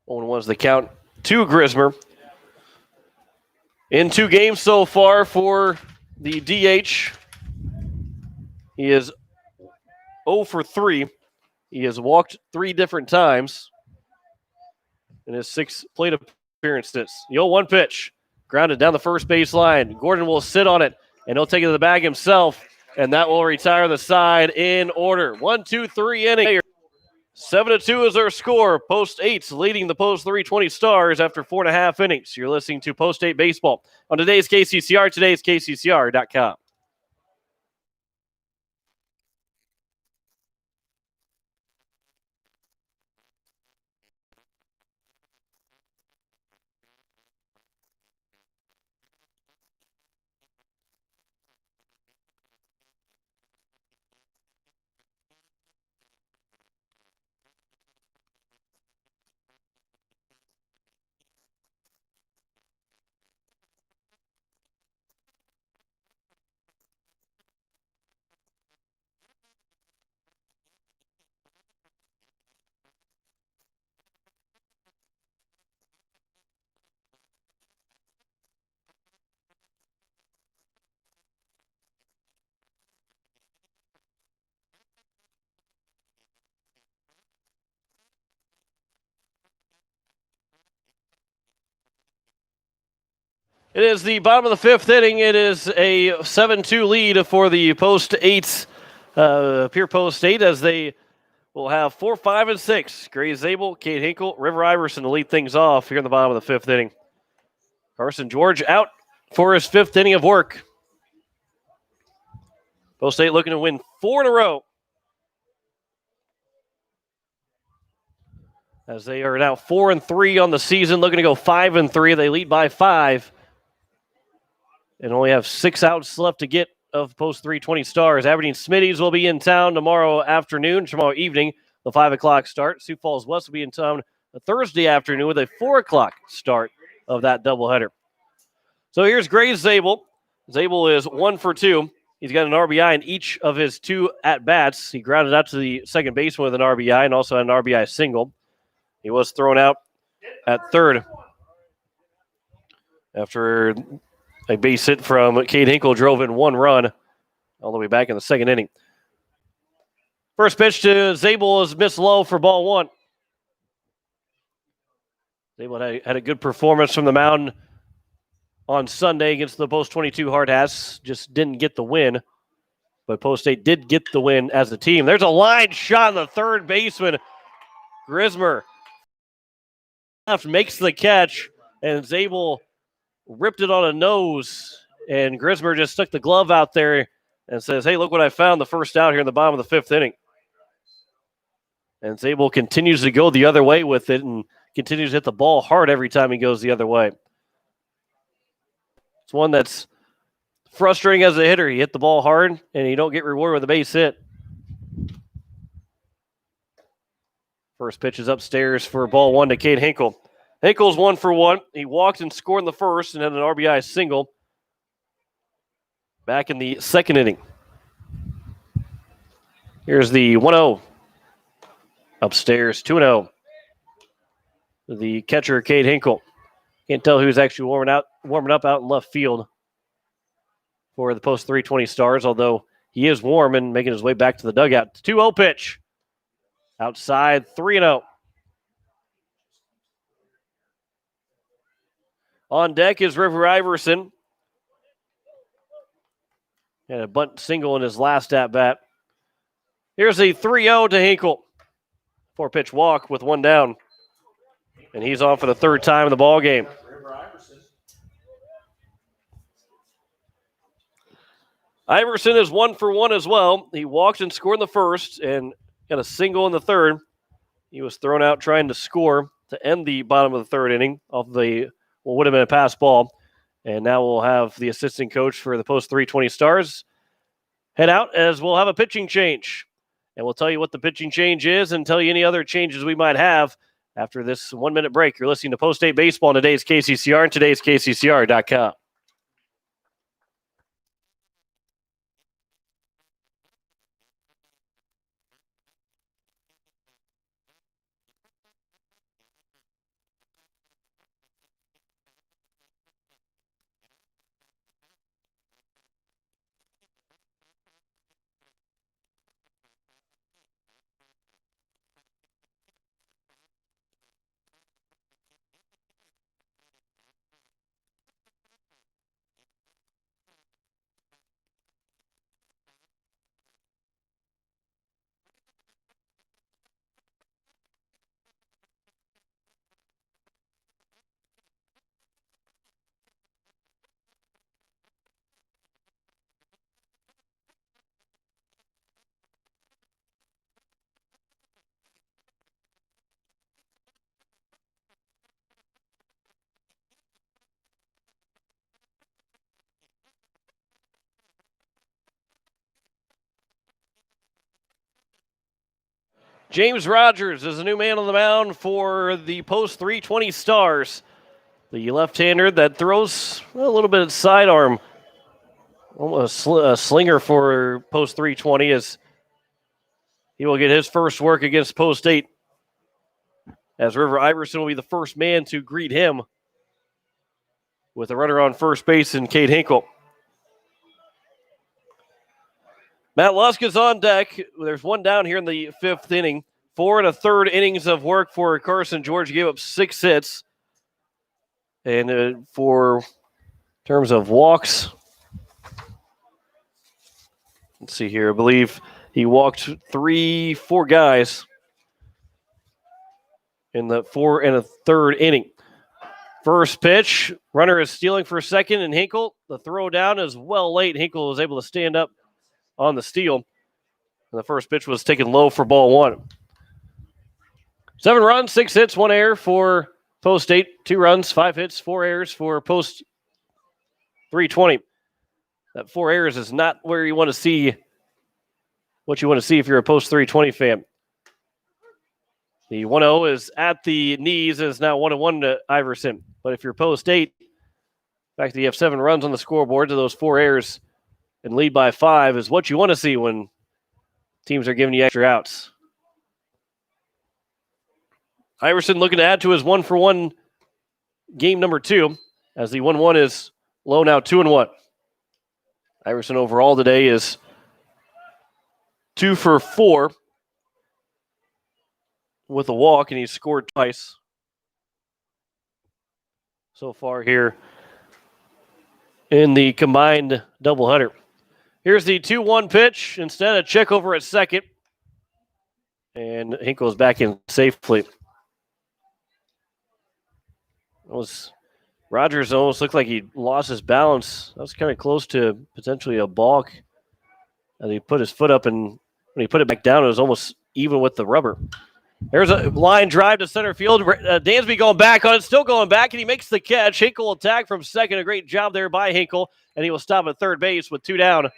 0-1's the count to Grismer. In 2 games so far for the DH, he is 0 for 3. He has walked 3 different times in his 6 plate appearances. The 0-1 pitch, grounded down the first base line. Gordon will sit on it, and he'll take it to the bag himself, and that will retire the side in order. 1-2-3 inning. 7-2 is our score. Post 8's leading the Post 320 Stars after 4.5 innings. You're listening to Post 8 Baseball on today's KCCR, today's KCCR.com. It is the bottom of the 5th inning. It is a 7-2 lead for the Post 8's, Pierre Post 8, as they will have 4, 5, and 6. Gray Zabel, Kate Hinkle, River Iverson to lead things off here in the bottom of the 5th inning. Carson George out for his 5th inning of work. Post 8 looking to win 4 in a row, as they are now 4-3 on the season, looking to go 5-3. They lead by 5. And only have 6 outs left to get of Post 320 Stars. Aberdeen Smitties will be in town tomorrow evening, the 5 o'clock start. Sioux Falls West will be in town Thursday afternoon with a 4 o'clock start of that doubleheader. So here's Gray Zabel. Zabel is 1 for 2. He's got an RBI in each of his 2 at-bats. He grounded out to the second baseman with an RBI and also had an RBI single. He was thrown out at third after a base hit from Kate Hinkle drove in 1 run all the way back in the second inning. First pitch to Zabel is missed low for ball 1. Zabel had a good performance from the mound on Sunday against the Post 22 Hard Hats. Just didn't get the win, but Post 8 did get the win as a team. There's a line shot on the third baseman. Grismer makes the catch, and Zabel ripped it on a nose and Grismer just stuck the glove out there and says, hey, look what I found, the first out here in the bottom of the 5th inning. And Zabel continues to go the other way with it and continues to hit the ball hard every time he goes the other way. It's one that's frustrating as a hitter. You hit the ball hard, and you don't get rewarded with a base hit. First pitch is upstairs for ball 1 to Cade Hinkle. Hinkle's 1 for 1. He walked and scored in the first and had an RBI single back in the 2nd inning. Here's the 1-0. Upstairs, 2-0. The catcher, Cade Hinkle. Can't tell who's actually warming up out in left field for the post 320 Stars, although he is warm and making his way back to the dugout. 2-0 pitch. Outside, 3-0. On deck is River Iverson. And a bunt single in his last at-bat. Here's a 3-0 to Hinkle. 4-pitch walk with 1 down. And he's on for the 3rd time in the ball game. Iverson is 1 for 1 as well. He walked and scored in the first and got a single in the 3rd. He was thrown out trying to score to end the bottom of the 3rd inning off the what would have been a pass ball. And now we'll have the assistant coach for the post 320 Stars head out as we'll have a pitching change. And we'll tell you what the pitching change is and tell you any other changes we might have after this 1-minute break. You're listening to Post 8 Baseball on today's KCCR and today's KCCR.com. James Rogers is a new man on the mound for the post 320 Stars. The left-hander that throws a little bit of sidearm. Almost a slinger for post 320 as he will get his first work against post 8. As River Iverson will be the first man to greet him with a runner on first base in Cade Hinkle. Matt Lusk is on deck. There's 1 down here in the 5th inning. 4 1/3 innings of work for Carson George. He gave up 6 hits. And for terms of walks, let's see here. I believe he walked 4 guys in the 4 1/3 inning. First pitch, runner is stealing for second, and Hinkle, the throw down is well late. Hinkle was able to stand up on the steal. And the first pitch was taken low for ball 1. 7 runs, 6 hits, 1 error for post 8. 2 runs, 5 hits, 4 errors for post 320. That 4 errors is not where you want to see what you want to see if you're a post 320 fan. The 1-0 is at the knees and is now 1-1 to Iverson. But if you're post 8, the fact that you have 7 runs on the scoreboard to those 4 errors and lead by 5 is what you want to see when teams are giving you extra outs. Iverson looking to add to his 1-for-1 game number 2 as the 1-1 is low now 2-1. Iverson overall today is 2 for 4 with a walk, and he's scored twice so far here in the combined doubleheader. Here's the 2-1 pitch. Instead, a check over at second. And Hinkle is back in safely. It was Rogers almost looked like he lost his balance. That was kind of close to potentially a balk. As he put his foot up, and when he put it back down, it was almost even with the rubber. There's a line drive to center field. Dansby going back on it, still going back, and he makes the catch. Hinkle will attack from second. A great job there by Hinkle, and he will stop at third base with 2 down.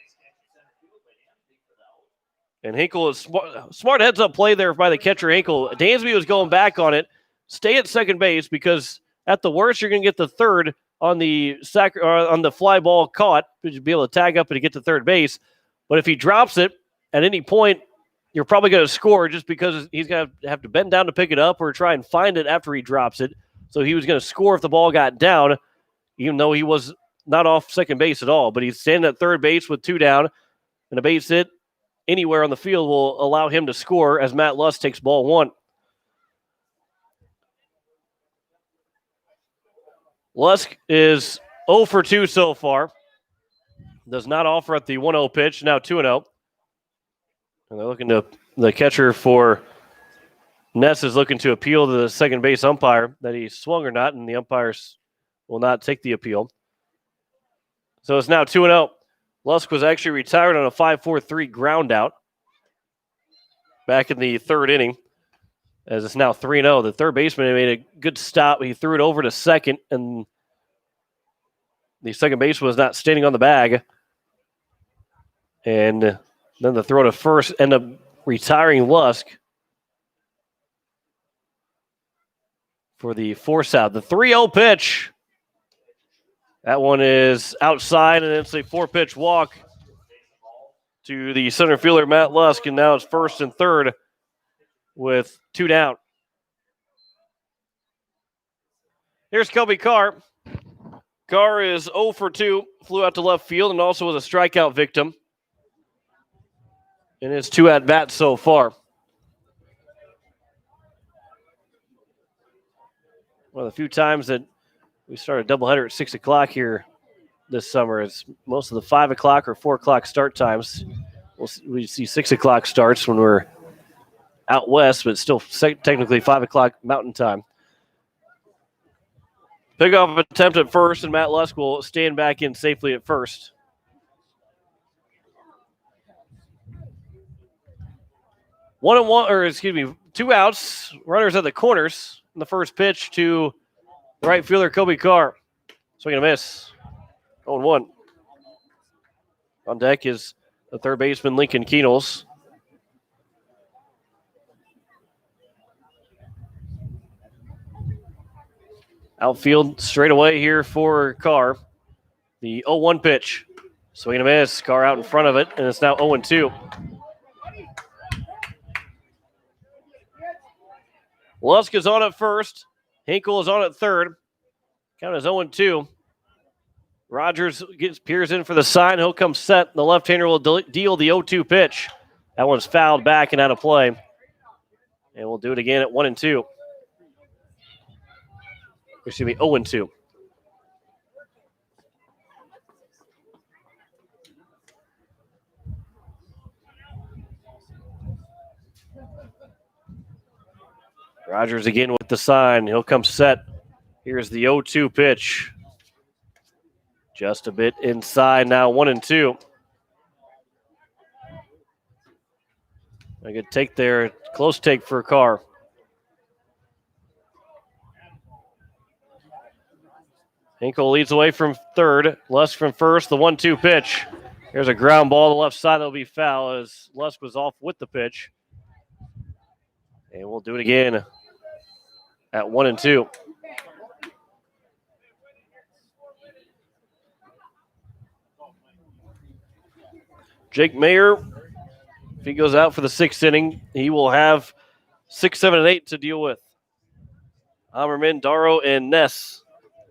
And Hinkle is smart heads-up play there by the catcher, Hinkle. Dansby was going back on it. Stay at second base because at the worst, you're going to get the third on the fly ball caught, but you'll be able to tag up and get to third base. But if he drops it at any point, you're probably going to score just because he's going to have to bend down to pick it up or try and find it after he drops it. So he was going to score if the ball got down, even though he was not off second base at all. But he's standing at third base with 2 down, and a base hit anywhere on the field will allow him to score as Matt Lusk takes ball 1. Lusk is 0 for 2 so far. Does not offer at the 1-0 pitch. Now 2-0. And they're looking to, the catcher for Ness is looking to appeal to the second base umpire that he swung or not, and the umpires will not take the appeal. So it's now 2-0. Lusk was actually retired on a 5-4-3 ground out back in the third inning, as it's now 3-0. The third baseman made a good stop. He threw it over to second, and the second baseman was not standing on the bag. And then the throw to first ended up retiring Lusk for the force out. The 3-0 pitch. That one is outside, and it's a 4-pitch walk to the center fielder, Matt Lusk, and now it's first and third with 2 down. Here's Kobe Carr. Carr is 0 for 2, flew out to left field, and also was a strikeout victim in his 2 at-bats so far. One of the few times that we start a doubleheader at 6 o'clock here this summer. It's most of the 5 o'clock or 4 o'clock start times. We see 6 o'clock starts when we're out west, but it's still technically 5 o'clock Mountain Time. Pickoff attempt at first, and Matt Lusk will stand back in safely at first. 2 outs. Runners at the corners. In the first pitch to the right fielder, Kobe Carr. Swing and a miss. 0-1. On deck is the third baseman, Lincoln Keenels. Outfield straight away here for Carr. The 0-1 pitch. Swing and a miss. Carr out in front of it, and it's now 0-2. Lusk is on at first. Hinkle is on at third. Count is 0-2. Rogers gets Pierce in for the sign. He'll come set. The left-hander will deal the 0-2 pitch. That one's fouled back and out of play. And we'll do it again at 1-2. Excuse me, 0-2. Rogers again with the sign. He'll come set. Here's the 0-2 pitch. Just a bit inside now, 1-2. A good take there. Close take for Carr. Hinkle leads away from third. Lusk from first. The 1-2 pitch. Here's a ground ball to the left side. That'll be foul as Lusk was off with the pitch. And we'll do it again at 1-2. Jake Mayer, if he goes out for the 6th inning, he will have 6, 7, and 8 to deal with. Ammerman, Darrow, and Ness,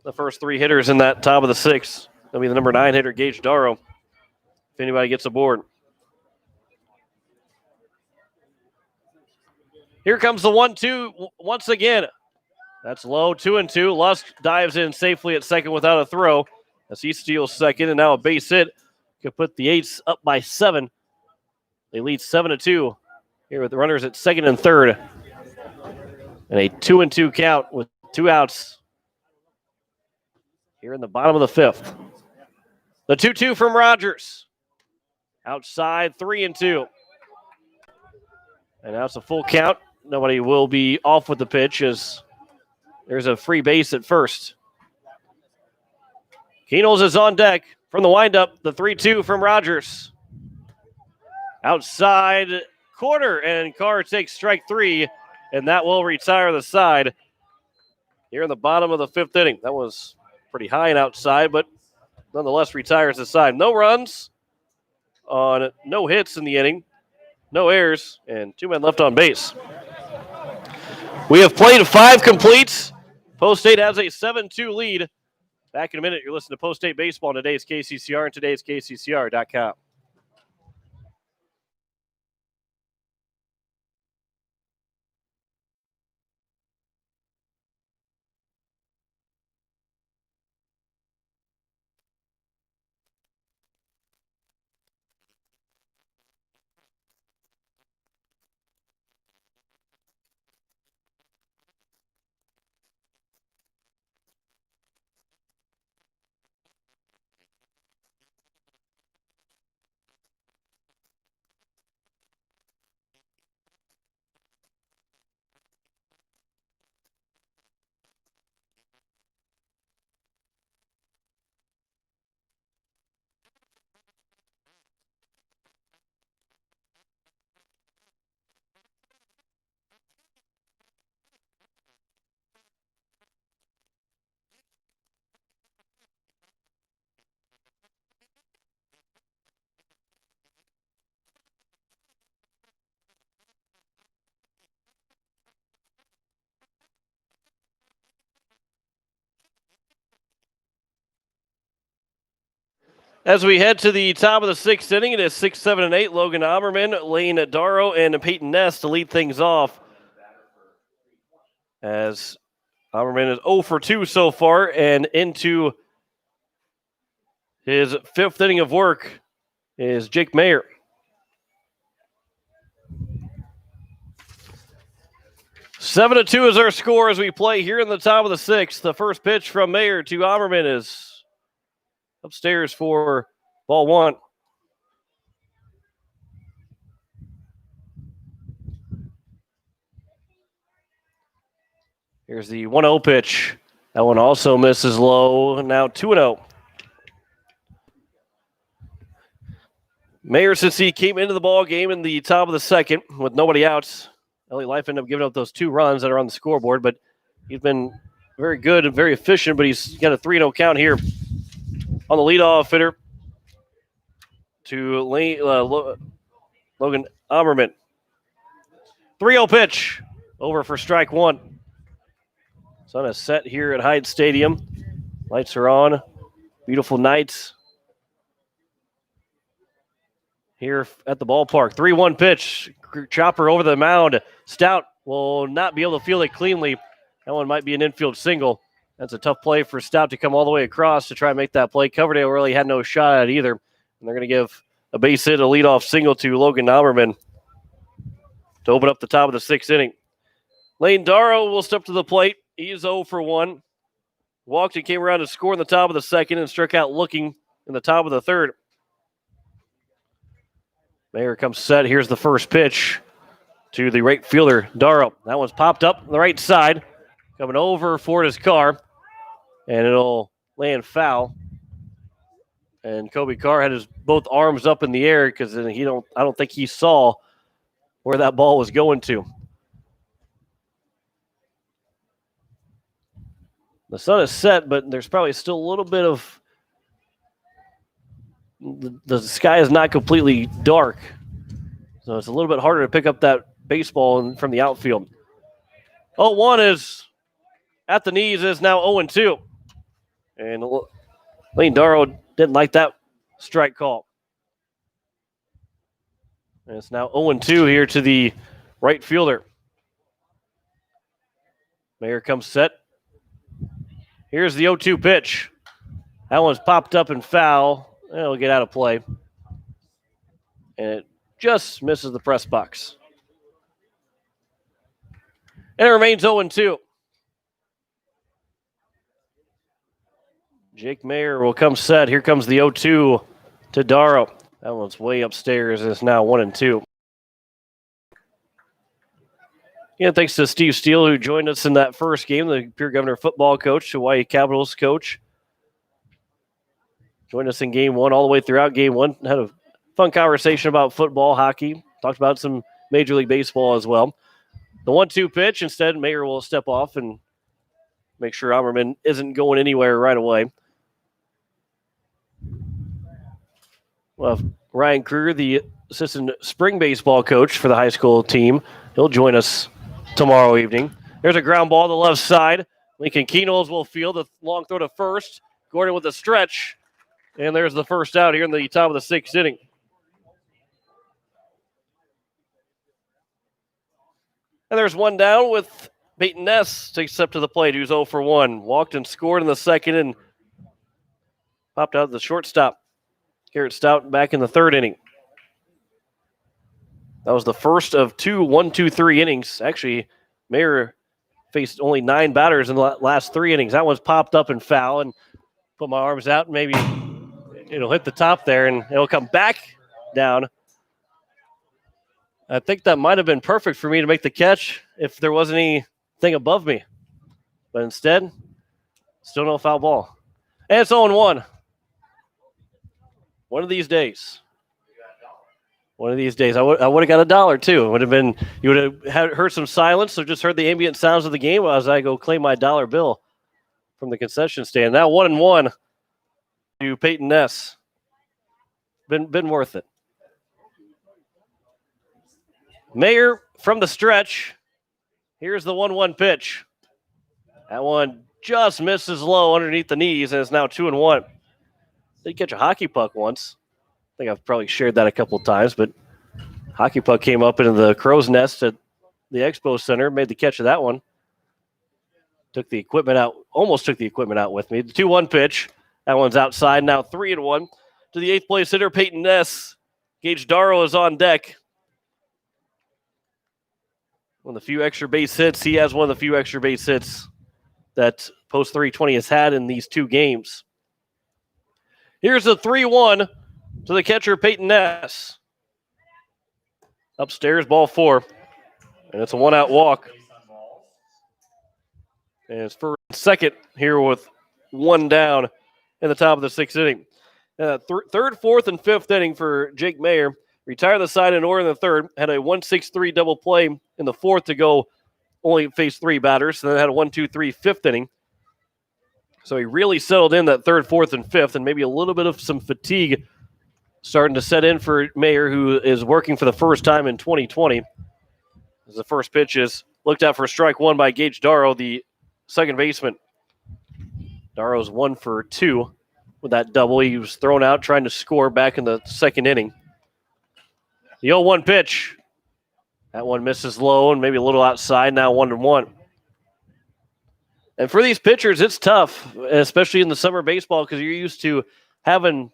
the first 3 hitters in that top of the 6th. That'll be the number 9 hitter, Gage Darrow, if anybody gets aboard. Here comes the 1-2 once again. That's low, 2-2. Lusk dives in safely at second without a throw as he steals second, and now a base hit could put the Eights up by 7. They lead 7-2 here with the runners at second and third. And a 2-2 count with 2 outs. here in the bottom of the fifth. The 2-2 from Rogers. Outside, 3-2. And now it's a full count. Nobody will be off with the pitch as there's a free base at first. Keenels is on deck from the windup. The 3-2 from Rogers. Outside corner, and Carr takes strike 3, and that will retire the side here in the bottom of the fifth inning. That was pretty high and outside, but nonetheless retires the side. No runs on no hits in the inning, no errors, and 2 men left on base. We have played 5 completes. Post State has a 7-2 lead. Back in a minute, you're listening to Post State Baseball on today's KCCR and today's KCCR.com. As we head to the top of the sixth inning, it is 6, 7, and 8. Logan Oberman, Lane Darrow, and Peyton Ness to lead things off. As Oberman is 0 for 2 so far, and into his 5th inning of work is Jake Mayer. 7-2 is our score as we play here in the top of the 6th. The first pitch from Mayer to Oberman is upstairs for ball 1. Here's the 1-0 pitch. That one also misses low. Now 2-0. Mayer, since he came into the ball game in the top of the 2nd with nobody out, LA Life ended up giving up those 2 runs that are on the scoreboard, but he's been very good and very efficient, but he's got a 3-0 count here on the leadoff hitter to Logan Oberman. 3-0 pitch over for strike 1. Sun is set here at Hyde Stadium. Lights are on. Beautiful nights here at the ballpark. 3-1 pitch. Chopper over the mound. Stout will not be able to field it cleanly. That one might be an infield single. That's a tough play for Stout to come all the way across to try and make that play. Coverdale really had no shot at it either. And they're going to give a base hit, a leadoff single to Logan Oberman to open up the top of the 6th inning. Lane Darrow will step to the plate. He is 0 for 1. Walked and came around to score in the top of the 2nd and struck out looking in the top of the 3rd. Mayer comes set. Here's the first pitch to the right fielder, Darrow. That one's popped up on the right side. Coming over for his car. And it'll land foul. And Kobe Carr had his both arms up in the air because I don't think he saw where that ball was going to. The sun is set, but there's probably still a little bit of the sky is not completely dark. So it's a little bit harder to pick up that baseball from the outfield. 0-1 is at the knees, is now 0-2. And Lane Darrow didn't like that strike call. And it's now 0-2 here to the right fielder. Mayer comes set. Here's the 0-2 pitch. That one's popped up and foul. It'll get out of play. And it just misses the press box. And it remains 0-2. Jake Mayer will come set. Here comes the 0-2 to Darrow. That one's way upstairs. It's now 1-2. Yeah, thanks to Steve Steele, who joined us in that first game, the Pierre Governor football coach, Hawaii Capitals coach. Joined us in game one, all the way throughout game one. Had a fun conversation about football, hockey. Talked about some Major League Baseball as well. The 1-2 pitch, instead, Mayer will step off and make sure Ammerman isn't going anywhere right away. Well, Ryan Kruger, the assistant spring baseball coach for the high school team, he'll join us tomorrow evening. There's a ground ball to the left side. Lincoln Keenholz will field a long throw to first. Gordon with a stretch. And there's the first out here in the top of the sixth inning. And there's one down with Peyton Ness takes up to the plate, who's 0 for 1. Walked and scored in the second and popped out the shortstop. Garrett Stout back in the third inning. That was the first of 2 1-2-3 innings. Actually, Mayer faced only 9 batters in the last 3 innings. That one's popped up and foul, and put my arms out, and maybe it'll hit the top there, and it'll come back down. I think that might have been perfect for me to make the catch if there wasn't anything above me. But instead, still no foul ball. And it's 0-1. One of these days. One of these days. I would have got $1 too. It would have been, you would have heard some silence, or just heard the ambient sounds of the game as I go claim my $1 bill from the concession stand. Now 1-1 to Peyton Ness. Been worth it. Mayer from the stretch. Here's the 1-1 pitch. That one just misses low underneath the knees, and it's now 2-1. Did catch a hockey puck once. I think I've probably shared that a couple of times, but hockey puck came up into the crow's nest at the Expo Center, made the catch of that one. Took the equipment out, almost took the equipment out with me. The 2-1 pitch. That one's outside, now 3-1. To the 8th place hitter, Peyton Ness. Gage Darrow is on deck. One of the few extra base hits. He has one of the few extra base hits that Post 320 has had in these 2 games. Here's the 3-1 to the catcher, Peyton Ness. Upstairs, ball 4. And it's a 1-out walk. And it's first and second here with 1 down in the top of the 6th inning. Third, 4th, and 5th inning for Jake Mayer. Retired the side in order in the 3rd. Had a 1-6-3 double play in the 4th to go. Only faced 3 batters. And then had a 1-2-3 5th inning. So he really settled in that 3rd, 4th, and 5th. And maybe a little bit of some fatigue starting to set in for Mayer, who is working for the first time in 2020. As the first pitch is looked at for strike 1 by Gage Darrow, the second baseman. Darrow's 1 for 2 with that double. He was thrown out trying to score back in the 2nd inning. The 0-1 pitch. That one misses low and maybe a little outside. Now 1-1. And for these pitchers, it's tough, especially in the summer baseball, because you're used to having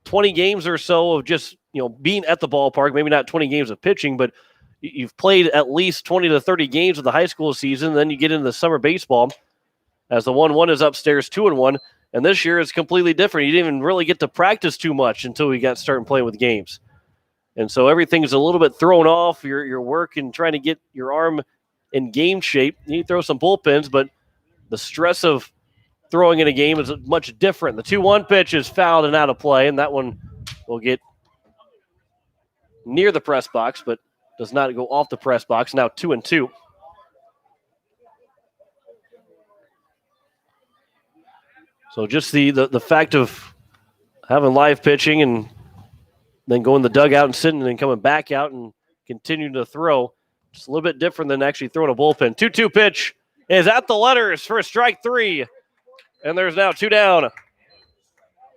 20 games or so of just, being at the ballpark. Maybe not 20 games of pitching, but you've played at least 20 to 30 games of the high school season. Then you get into the summer baseball as the 1-1 is upstairs, 2-1. And this year is completely different. You didn't even really get to practice too much until we got started playing with games. And so everything's a little bit thrown off. Your work and trying to get your arm in game shape. You throw some bullpens, but the stress of throwing in a game is much different. The 2-1 pitch is fouled and out of play, and that one will get near the press box, but does not go off the press box. Now 2-2. So just the fact of having live pitching and then going the dugout and sitting and then coming back out and continuing to throw, just a little bit different than actually throwing a bullpen. 2-2 pitch is at the letters for strike 3. And there's now 2 down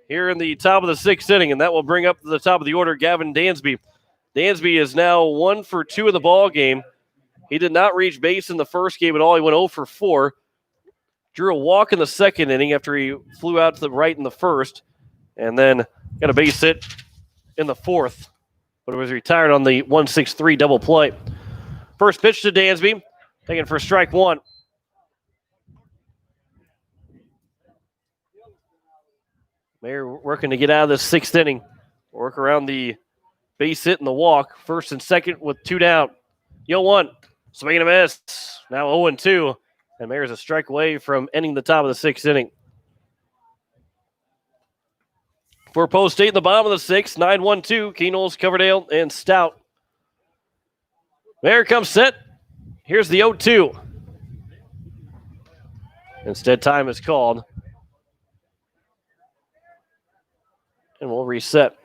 here in the top of the 6th inning, and that will bring up to the top of the order Gavin Dansby. Dansby is now 1 for 2 in the ball game. He did not reach base in the first game at all. He went 0 for 4. Drew a walk in the 2nd inning after he flew out to the right in the 1st, and then got a base hit in the 4th, but it was retired on the 1-6-3 double play. First pitch to Dansby, taken for strike 1. Mayer working to get out of this 6th inning. Work around the base hit and the walk. First and second with 2 down. 0-1. Swing and a miss. Now 0-2. And Mayer's a strike away from ending the top of the 6th inning. For Post State in the bottom of the 6th, 9-1-2, Keenels, Coverdale, and Stout. Mayer comes set. Here's the 0-2. Instead, time is called. And we'll reset.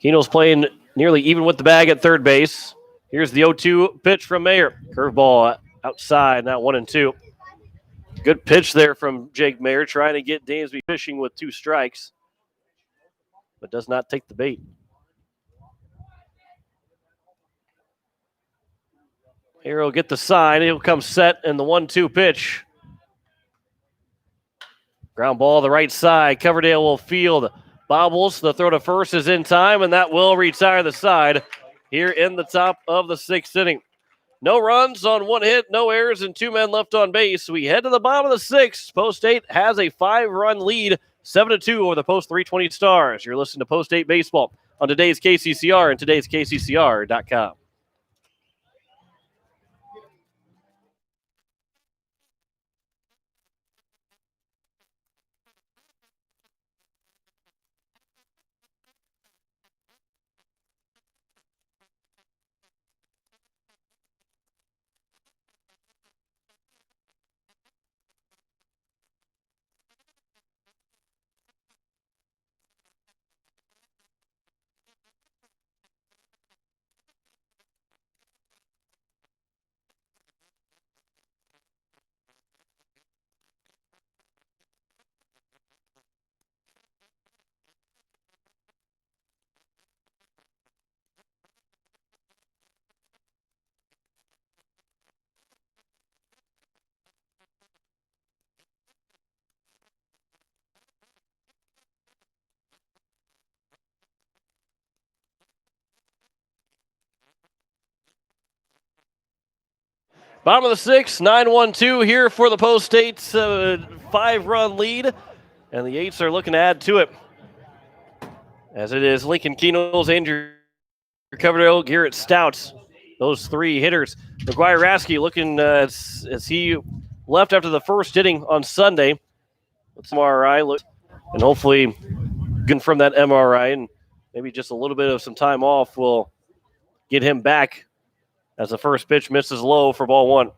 Keenel's playing nearly even with the bag at third base. Here's the 0-2 pitch from Mayer. Curveball outside, now 1-2. Good pitch there from Jake Mayer, trying to get Dansby fishing with 2 strikes, but does not take the bait. Mayer will get the sign. He'll come set, and the 1-2 pitch. Ground ball to the right side. Coverdale will field. Bobbles. The throw to first is in time, and that will retire the side here in the top of the 6th inning. No runs on 1 hit, no errors, and 2 men left on base. We head to the bottom of the 6th. Post State has a 5-run lead, 7-2 over the Post 320 Stars. You're listening to Post State Baseball on today's KCCR and today's KCCR.com. Bottom of the 6th, 9-1-2 here for the Post State's 5-run lead. And the Eights are looking to add to it. As it is Lincoln Keenels, Andrew Coverdale, Garrett Stout. Those 3 hitters. McGuire Rasky looking as he left after the 1st inning on Sunday. With some MRI. And hopefully getting from that MRI and maybe just a little bit of some time off will get him back as the first pitch misses low for ball 1.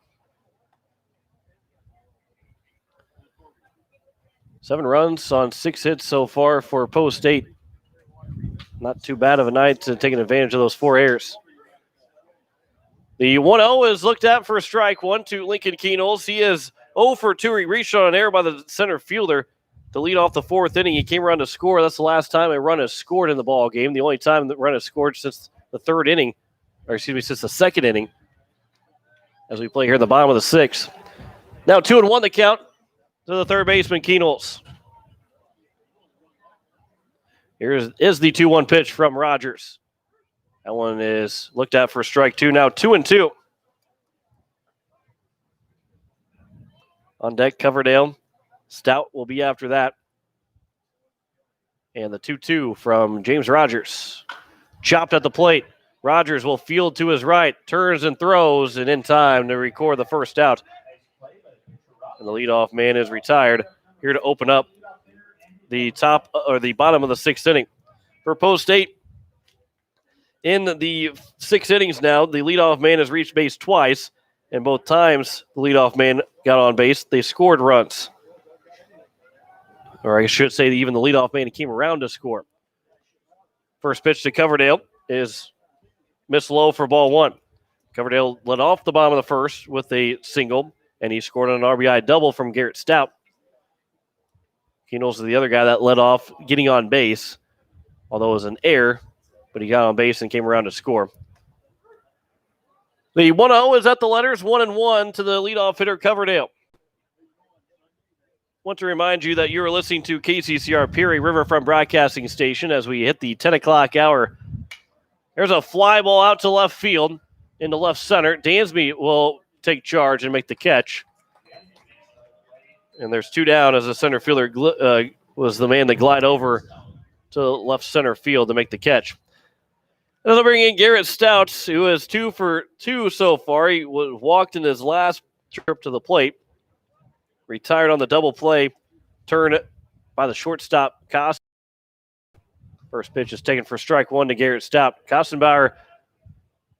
7 runs on 6 hits so far for Post State. Not too bad of a night to taking advantage of those 4 errors. The 1-0 is looked at for a strike one to Lincoln Keenels. He is 0 for 2. He reached on an error by the center fielder to lead off the 4th inning. He came around to score. That's the last time a run has scored in the ball game. The only time that run has scored since the 3rd inning. Since the 2nd inning, as we play here in the bottom of the 6th. Now 2-1 the count to the third baseman, Keenels. Here is the 2-1 pitch from Rogers. That one is looked at for strike 2. Now 2-2. On deck, Coverdale. Stout will be after that. And the 2-2 from James Rogers. Chopped at the plate. Rogers will field to his right, turns and throws, and in time to record the first out. And the leadoff man is retired. Here to open up the bottom of the 6th inning. For Post State, in the 6 innings now, the leadoff man has reached base twice, and both times the leadoff man got on base, they scored runs. Or I should say even the leadoff man came around to score. First pitch to Coverdale is missed low for ball 1. Coverdale led off the bottom of the 1st with a single, and he scored on an RBI double from Garrett Stout. Keenels is the other guy that led off getting on base, although it was an error, but he got on base and came around to score. The 1-0 is at the letters, 1-1 to the leadoff hitter, Coverdale. Want to remind you that you are listening to KCCR Pierre Riverfront Broadcasting Station as we hit the 10 o'clock hour. There's a fly ball out to left field into left center. Dansby will take charge and make the catch. And there's 2 down as the center fielder was the man to glide over to left center field to make the catch. And they'll bring in Garrett Stout, who is 2 for 2 so far. He walked in his last trip to the plate. Retired on the double play turn by the shortstop, Cost. First pitch is taken for strike one to Garrett Stout. Kostenbauer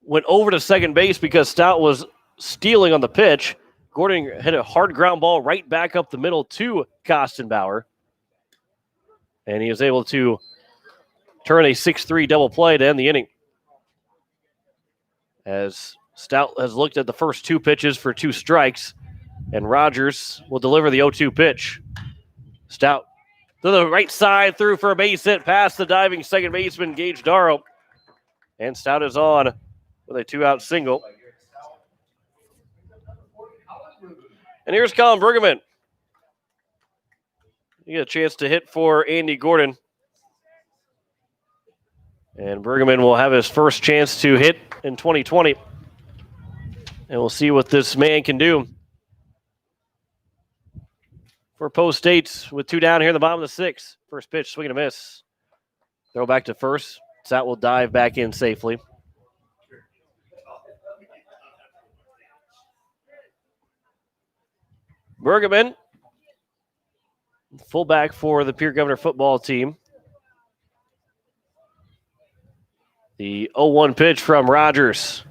went over to second base because Stout was stealing on the pitch. Gordon hit a hard ground ball right back up the middle to Kostenbauer. And he was able to turn a 6-3 double play to end the inning. As Stout has looked at the first 2 pitches for 2 strikes, and Rogers will deliver the 0-2 pitch. Stout to the right side, through for a base hit past the diving second baseman, Gage Darrow. And Stout is on with a 2-out single. And here's Colin Bergman. You get a chance to hit for Andy Gordon. And Bergman will have his first chance to hit in 2020. And we'll see what this man can do. For Post State with 2 down here in the bottom of the 6th. First pitch, swing and a miss. Throw back to first. Stout will dive back in safely. Bergman, fullback for the Pierre Governor football team. The 0-1 pitch from Rogers.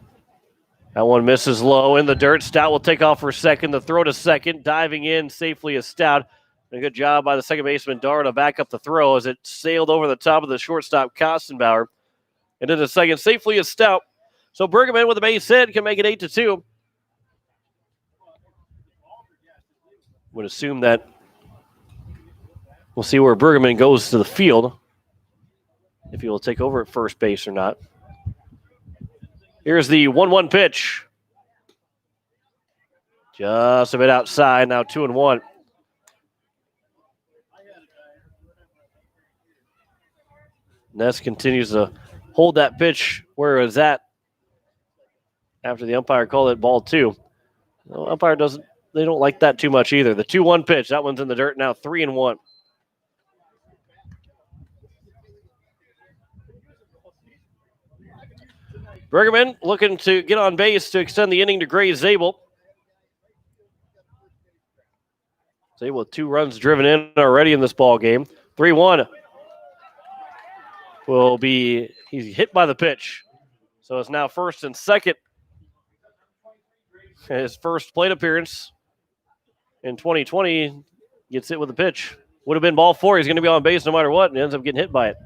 That one misses low in the dirt. Stout will take off for second. The throw to second. Diving in safely is Stout. A good job by the second baseman, Darrow, to back up the throw as it sailed over the top of the shortstop, Kostenbauer. And into second safely is Stout. So Bergman with a base hit can make it 8-2. Would assume that we'll see where Bergman goes to the field, if he will take over at first base or not. Here's the 1-1 pitch. Just a bit outside, now 2-1. Ness continues to hold that pitch where it was at after the umpire called it ball 2. The umpire they don't like that too much either. The 2-1 pitch, that one's in the dirt now, 3-1. Bergman looking to get on base to extend the inning to Gray Zabel. Zabel with 2 runs driven in already in this ball game. 3-1. He's hit by the pitch. So it's now first and second. His first plate appearance in 2020 gets hit with a pitch. Would have been ball 4. He's going to be on base no matter what, and ends up getting hit by it.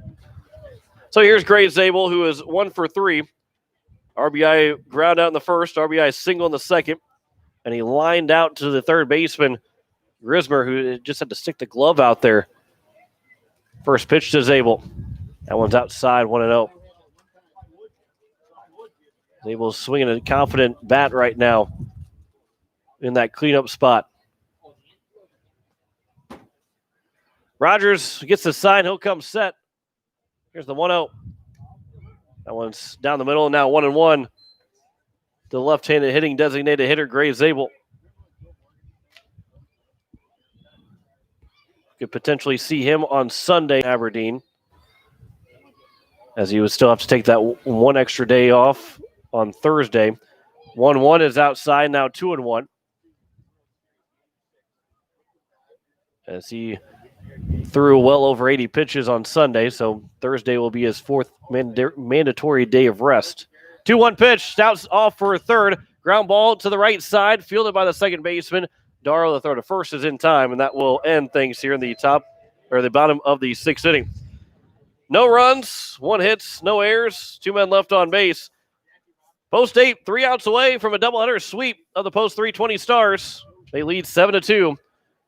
So here's Gray Zabel, who is 1 for 3. RBI ground out in the first, RBI single in the second, and he lined out to the third baseman, Grismer, who just had to stick the glove out there. First pitch to Zabel. That one's outside, 1-0. Zabel's swinging a confident bat right now in that cleanup spot. Rogers gets the sign. He'll come set. Here's the 1-0. That one's down the middle, and now 1-1. The left-handed hitting designated hitter, Gray Zabel. Could potentially see him on Sunday in Aberdeen, as he would still have to take that one extra day off on Thursday. 1-1 is outside, now 2-1. As he threw well over 80 pitches on Sunday, so Thursday will be his 4th mandatory day of rest. 2-1 pitch, Stout's off for a third. Ground ball to the right side, fielded by the second baseman. Darrow, the throw to first, is in time, and that will end things here in the bottom of the 6th inning. No runs, 1 hit, no errors, 2 men left on base. Post State 3 outs away from a doubleheader sweep of the Post 320 Stars. They lead 7-2.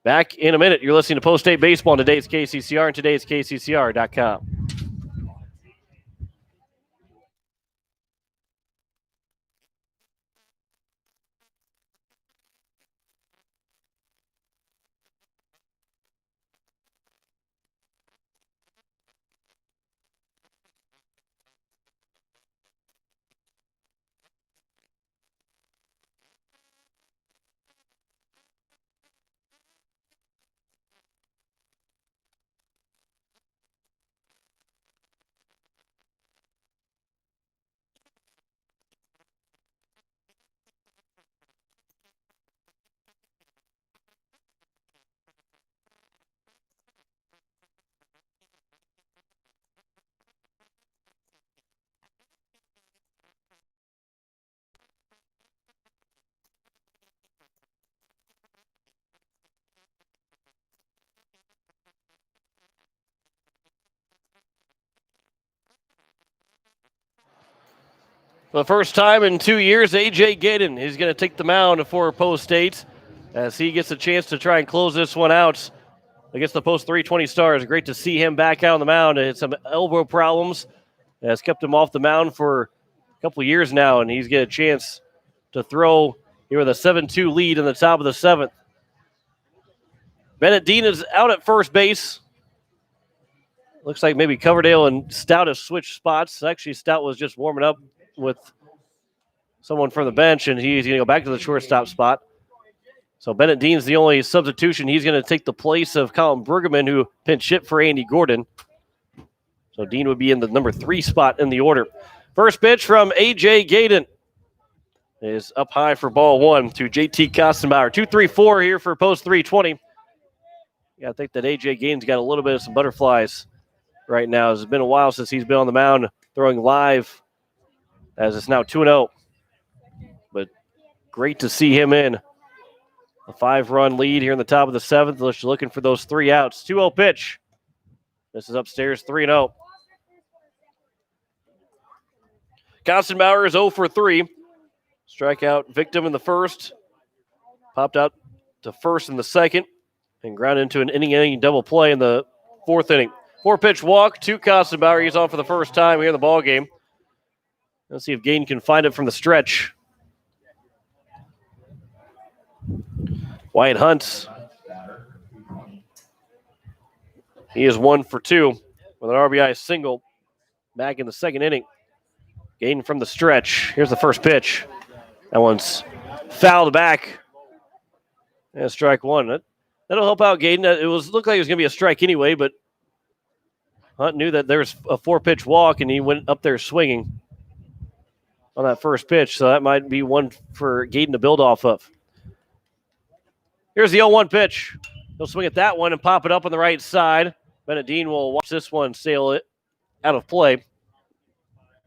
Back in a minute. You're listening to Post State Baseball on today's KCCR and today's KCCR.com. For the first time in 2 years, A.J. Gaydon is going to take the mound for Post State as he gets a chance to try and close this one out against the Post 320 Stars. Great to see him back out on the mound. Had some elbow problems. Has kept him off the mound for a couple years now, and he's got a chance to throw here with a 7-2 lead in the top of the 7th. Bennett Dean is out at first base. Looks like maybe Coverdale and Stout have switched spots. Actually, Stout was just warming up with someone from the bench, and he's going to go back to the shortstop spot. So Bennett Dean's the only substitution. He's going to take the place of Colin Brueggemann, who pinch hit for Andy Gordon. So Dean would be in the number 3 spot in the order. First pitch from A.J. Gaydon is up high for ball 1 to J.T. Kostenbauer. 2-3-4 here for Post 320. Yeah, I think that A.J. Gaydon's got a little bit of some butterflies right now. It's been a while since he's been on the mound throwing live, as it's now 2-0. But great to see him in. A 5-run lead here in the top of the 7th. Just looking for those 3 outs. 2-0 pitch. This is upstairs, 3-0. Kostenbauer is 0 for 3. Strikeout victim in the first. Popped out to first in the second. And ground into an inning double play in the 4th inning. 4-pitch walk to Kostenbauer. He's on for the first time here in the ball game. Let's see if Gaydon can find it from the stretch. Wyatt Hunt. He is 1 for 2 with an RBI single back in the 2nd inning. Gaydon from the stretch. Here's the first pitch. That one's fouled back. And strike 1. That'll help out Gaydon. It looked like it was going to be a strike anyway, but Hunt knew that there was a 4-pitch walk, and he went up there swinging on that first pitch. So that might be one for Gaydon to build off of. Here's the 0-1 pitch. He'll swing at that one and pop it up on the right side. Bennett Dean will watch this one sail it out of play.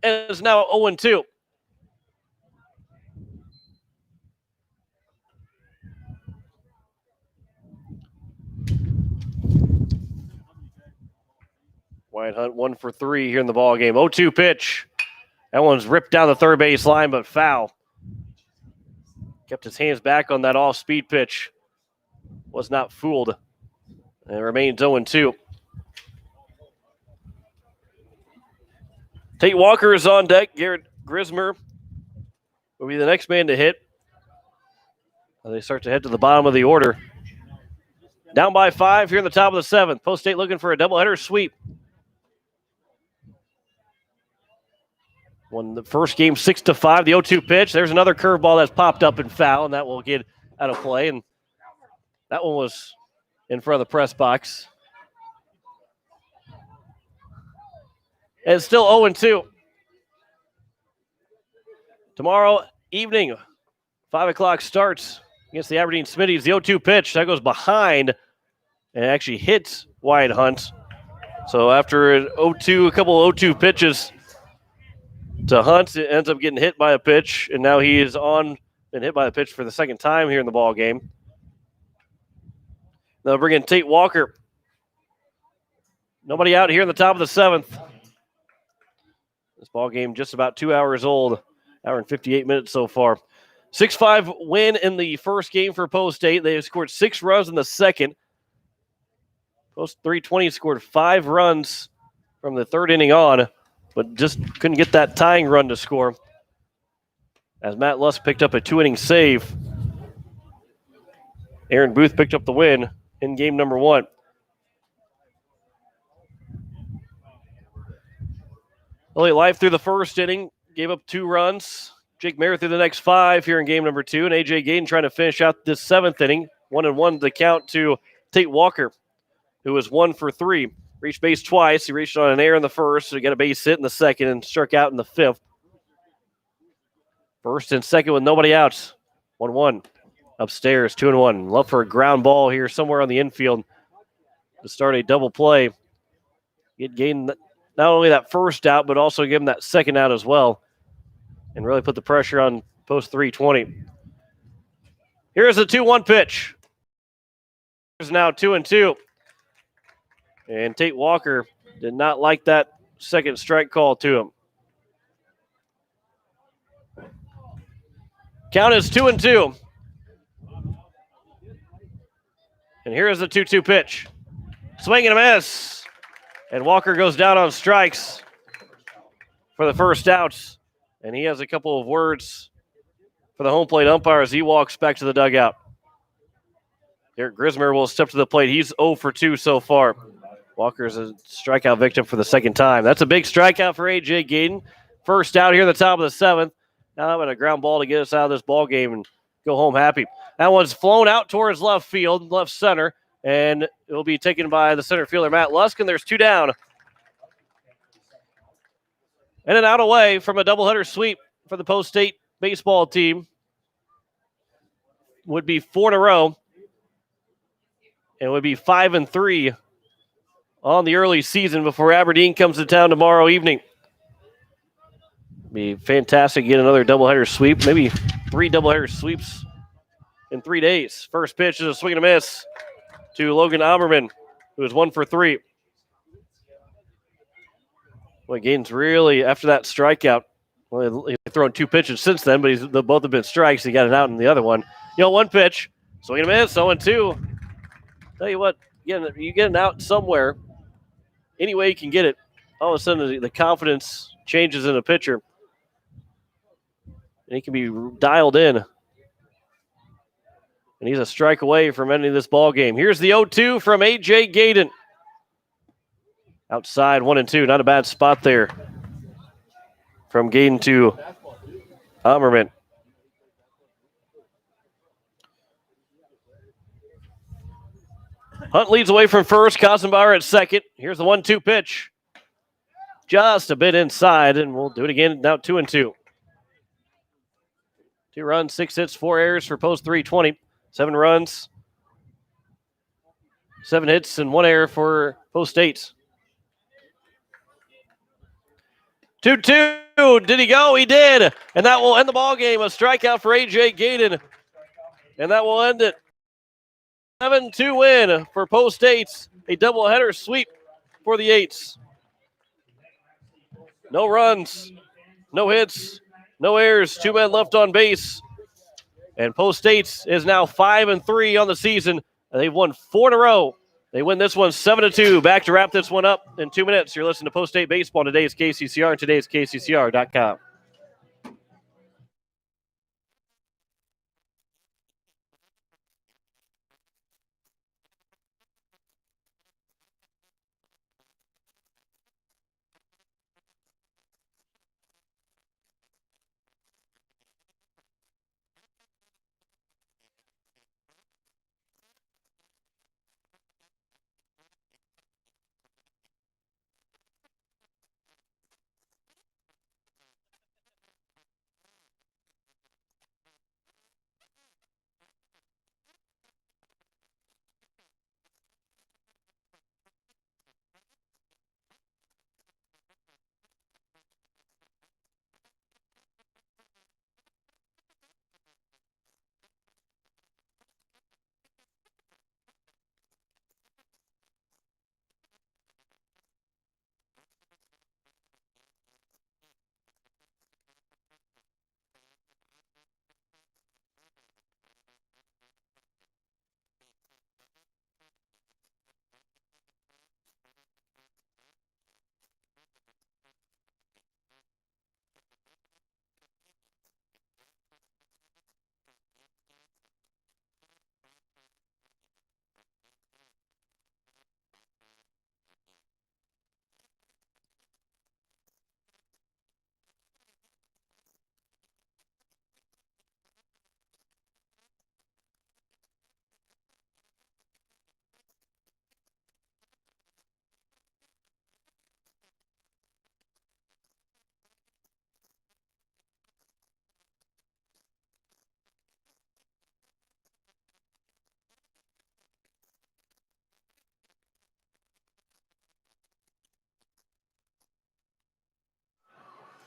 And it's now 0-2. Wyatt Hunt 1 for 3 here in the ball game. 0-2 pitch. That one's ripped down the third base line, but foul. Kept his hands back on that off-speed pitch. Was not fooled. And it remains 0-2. Tate Walker is on deck. Garrett Grismer will be the next man to hit. They start to head to the bottom of the order. Down by 5 here in the top of the 7th. Post State looking for a doubleheader sweep. Won the first game 6-5. The 0-2 pitch. There's another curveball that's popped up and foul, and that will get out of play. And that one was in front of the press box. And it's still 0-2. Tomorrow evening, 5 o'clock starts against the Aberdeen Smitties. The 0-2 pitch, that goes behind and actually hits Wyatt Hunt. So after a couple of 0-2 pitches to Hunt, it ends up getting hit by a pitch, and now he is been hit by a pitch for the second time here in the ball game. They'll bring in Tate Walker. Nobody out here in the top of the 7th. This ball game just about 2 hours old. Hour and 58 minutes so far. 6-5 win in the first game for Post State. They scored 6 runs in the second. Post 320 scored 5 runs from the 3rd inning on, but just couldn't get that tying run to score. As Matt Lusk picked up a 2-inning save. Aaron Booth picked up the win in game number 1. Elliott Life through the first inning, gave up 2 runs. Jake Mayer through the next 5 here in game number 2. And A.J. Gaydon trying to finish out this 7th inning. 1-1 the count to Tate Walker, who was 1 for 3. Reached base twice. He reached on an error in the first, so he got a base hit in the second and struck out in the 5th. First and second with nobody out. 1-1. Upstairs, 2-1. Love for a ground ball here somewhere on the infield to start a double play. Get Gaydon not only that first out, but also give him that second out as well and really put the pressure on Post 320. Here's the 2-1 pitch. Here's now 2-2. And Tate Walker did not like that second strike call to him. Count is 2-2. And here is the 2-2 pitch. Swing and a miss. And Walker goes down on strikes for the first out. And he has a couple of words for the home plate umpire as he walks back to the dugout. Derek Grismer will step to the plate. He's 0 for 2 so far. Walker's a strikeout victim for the second time. That's a big strikeout for A.J. Gayden. First out here at the top of the seventh. Now having a ground ball to get us out of this ball game and go home happy. That one's flown out towards left field, left center, and it will be taken by the center fielder, Matt Lusk, and there's 2 down. And an out away from a doubleheader sweep for the Post State baseball team. Would be 4 in a row. And would be 5-3 on the early season before Aberdeen comes to town tomorrow evening. Be fantastic to get another doubleheader sweep, maybe 3 doubleheader sweeps in 3 days. First pitch is a swing and a miss to Logan Oberman, who is 1 for 3. Well, Gayden's really, after that strikeout, well, he's thrown 2 pitches since then, but they both have been strikes. He got it out in the other one. 1 pitch, swing and a miss, 0-2. Tell you what, you get an out somewhere, any way you can get it, all of a sudden the confidence changes in a pitcher. And he can be dialed in. And he's a strike away from ending this ball game. Here's the 0-2 from A.J. Gayden. Outside 1-2. Not a bad spot there from Gayden to Ammerman. Hunt leads away from first. Kosenbauer at second. Here's the 1-2 pitch. Just a bit inside, and we'll do it again. Now 2-2. 2 runs, 6 hits, 4 errors for Post 320. 7 runs, 7 hits, and 1 error for Post State. 2-2. Did he go? He did. And that will end the ball game. A strikeout for A.J. Gayden. And that will end it. 7-2 win for Post State. A doubleheader sweep for the Eights. No runs, no hits, no errors. 2 men left on base. And Post State is now 5-3 on the season. And they've won 4 in a row. They win this one 7-2. Back to wrap this one up in 2 minutes. You're listening to Post State Baseball. Today's KCCR and today's KCCR.com.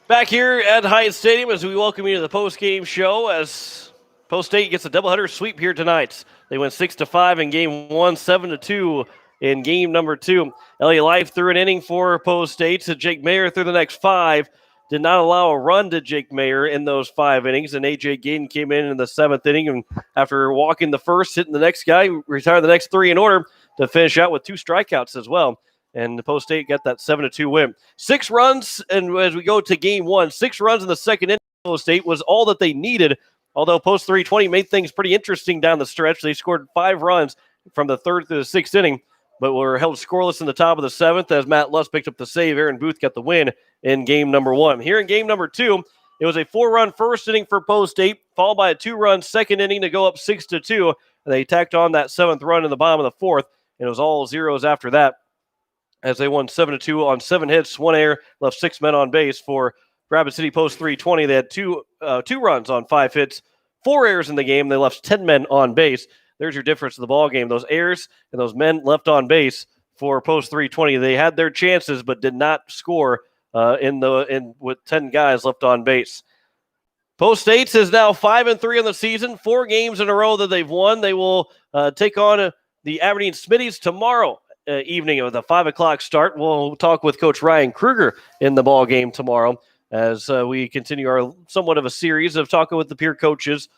Back here at Hyatt Stadium as we welcome you to the post-game show as Post State gets a doubleheader sweep here tonight. They went 6-5 in game 1, 7-2 in game number 2. Elliot Life threw an inning for Post State. So Jake Mayer threw the next 5. did not allow a run to Jake Mayer in those 5 innings, and A.J. Gaden came in the 7th inning, and after walking the first, hitting the next guy, retired the next 3 in order to finish out with 2 strikeouts as well. And the Post State got that 7-2 win. 6 runs, and as we go to game 1, 6 runs in the second inning, Post State was all that they needed, although Post 320 made things pretty interesting down the stretch. They scored 5 runs from the 3rd through the 6th inning, but were held scoreless in the top of the 7th as Matt Luss picked up the save. Aaron Booth got the win in game number 1. Here in game number 2, it was a 4-run first inning for Post State, followed by a 2-run second inning to go up 6-2. And they tacked on that 7th run in the bottom of the 4th, and it was all zeros after that as they won 7-2 on 7 hits, 1 error, left 6 men on base for Rapid City Post 320. They had two runs on 5 hits, 4 errors in the game. They left 10 men on base. There's your difference in the ball game. Those errors and those men left on base for Post 320. They had their chances, but did not score with 10 guys left on base. Post State is now 5-3 on the season, 4 games in a row that they've won. They will take on the Aberdeen Smitties tomorrow evening with a 5 o'clock start. We'll talk with Coach Ryan Kruger in the ball game tomorrow as we continue our somewhat of a series of talking with the Pierre coaches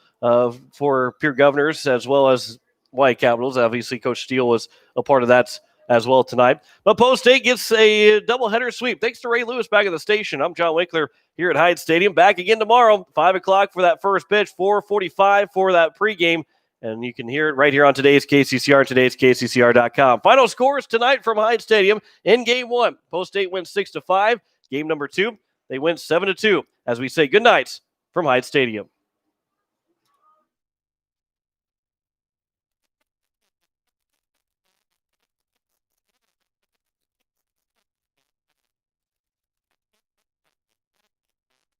for Pierre Governors as well as White Capitals. Obviously, Coach Steele was a part of that as well tonight. But Post State gets a doubleheader sweep. Thanks to Ray Lewis back at the station. I'm John Winkler here at Hyde Stadium. Back again tomorrow, 5 o'clock for that first pitch, 4:45 for that pregame. And you can hear it right here on today's KCCR, today's KCCR.com. Final scores tonight from Hyde Stadium in Game 1. Post State wins 6-5. Game number 2, they win 7-2. As we say good nights from Hyde Stadium.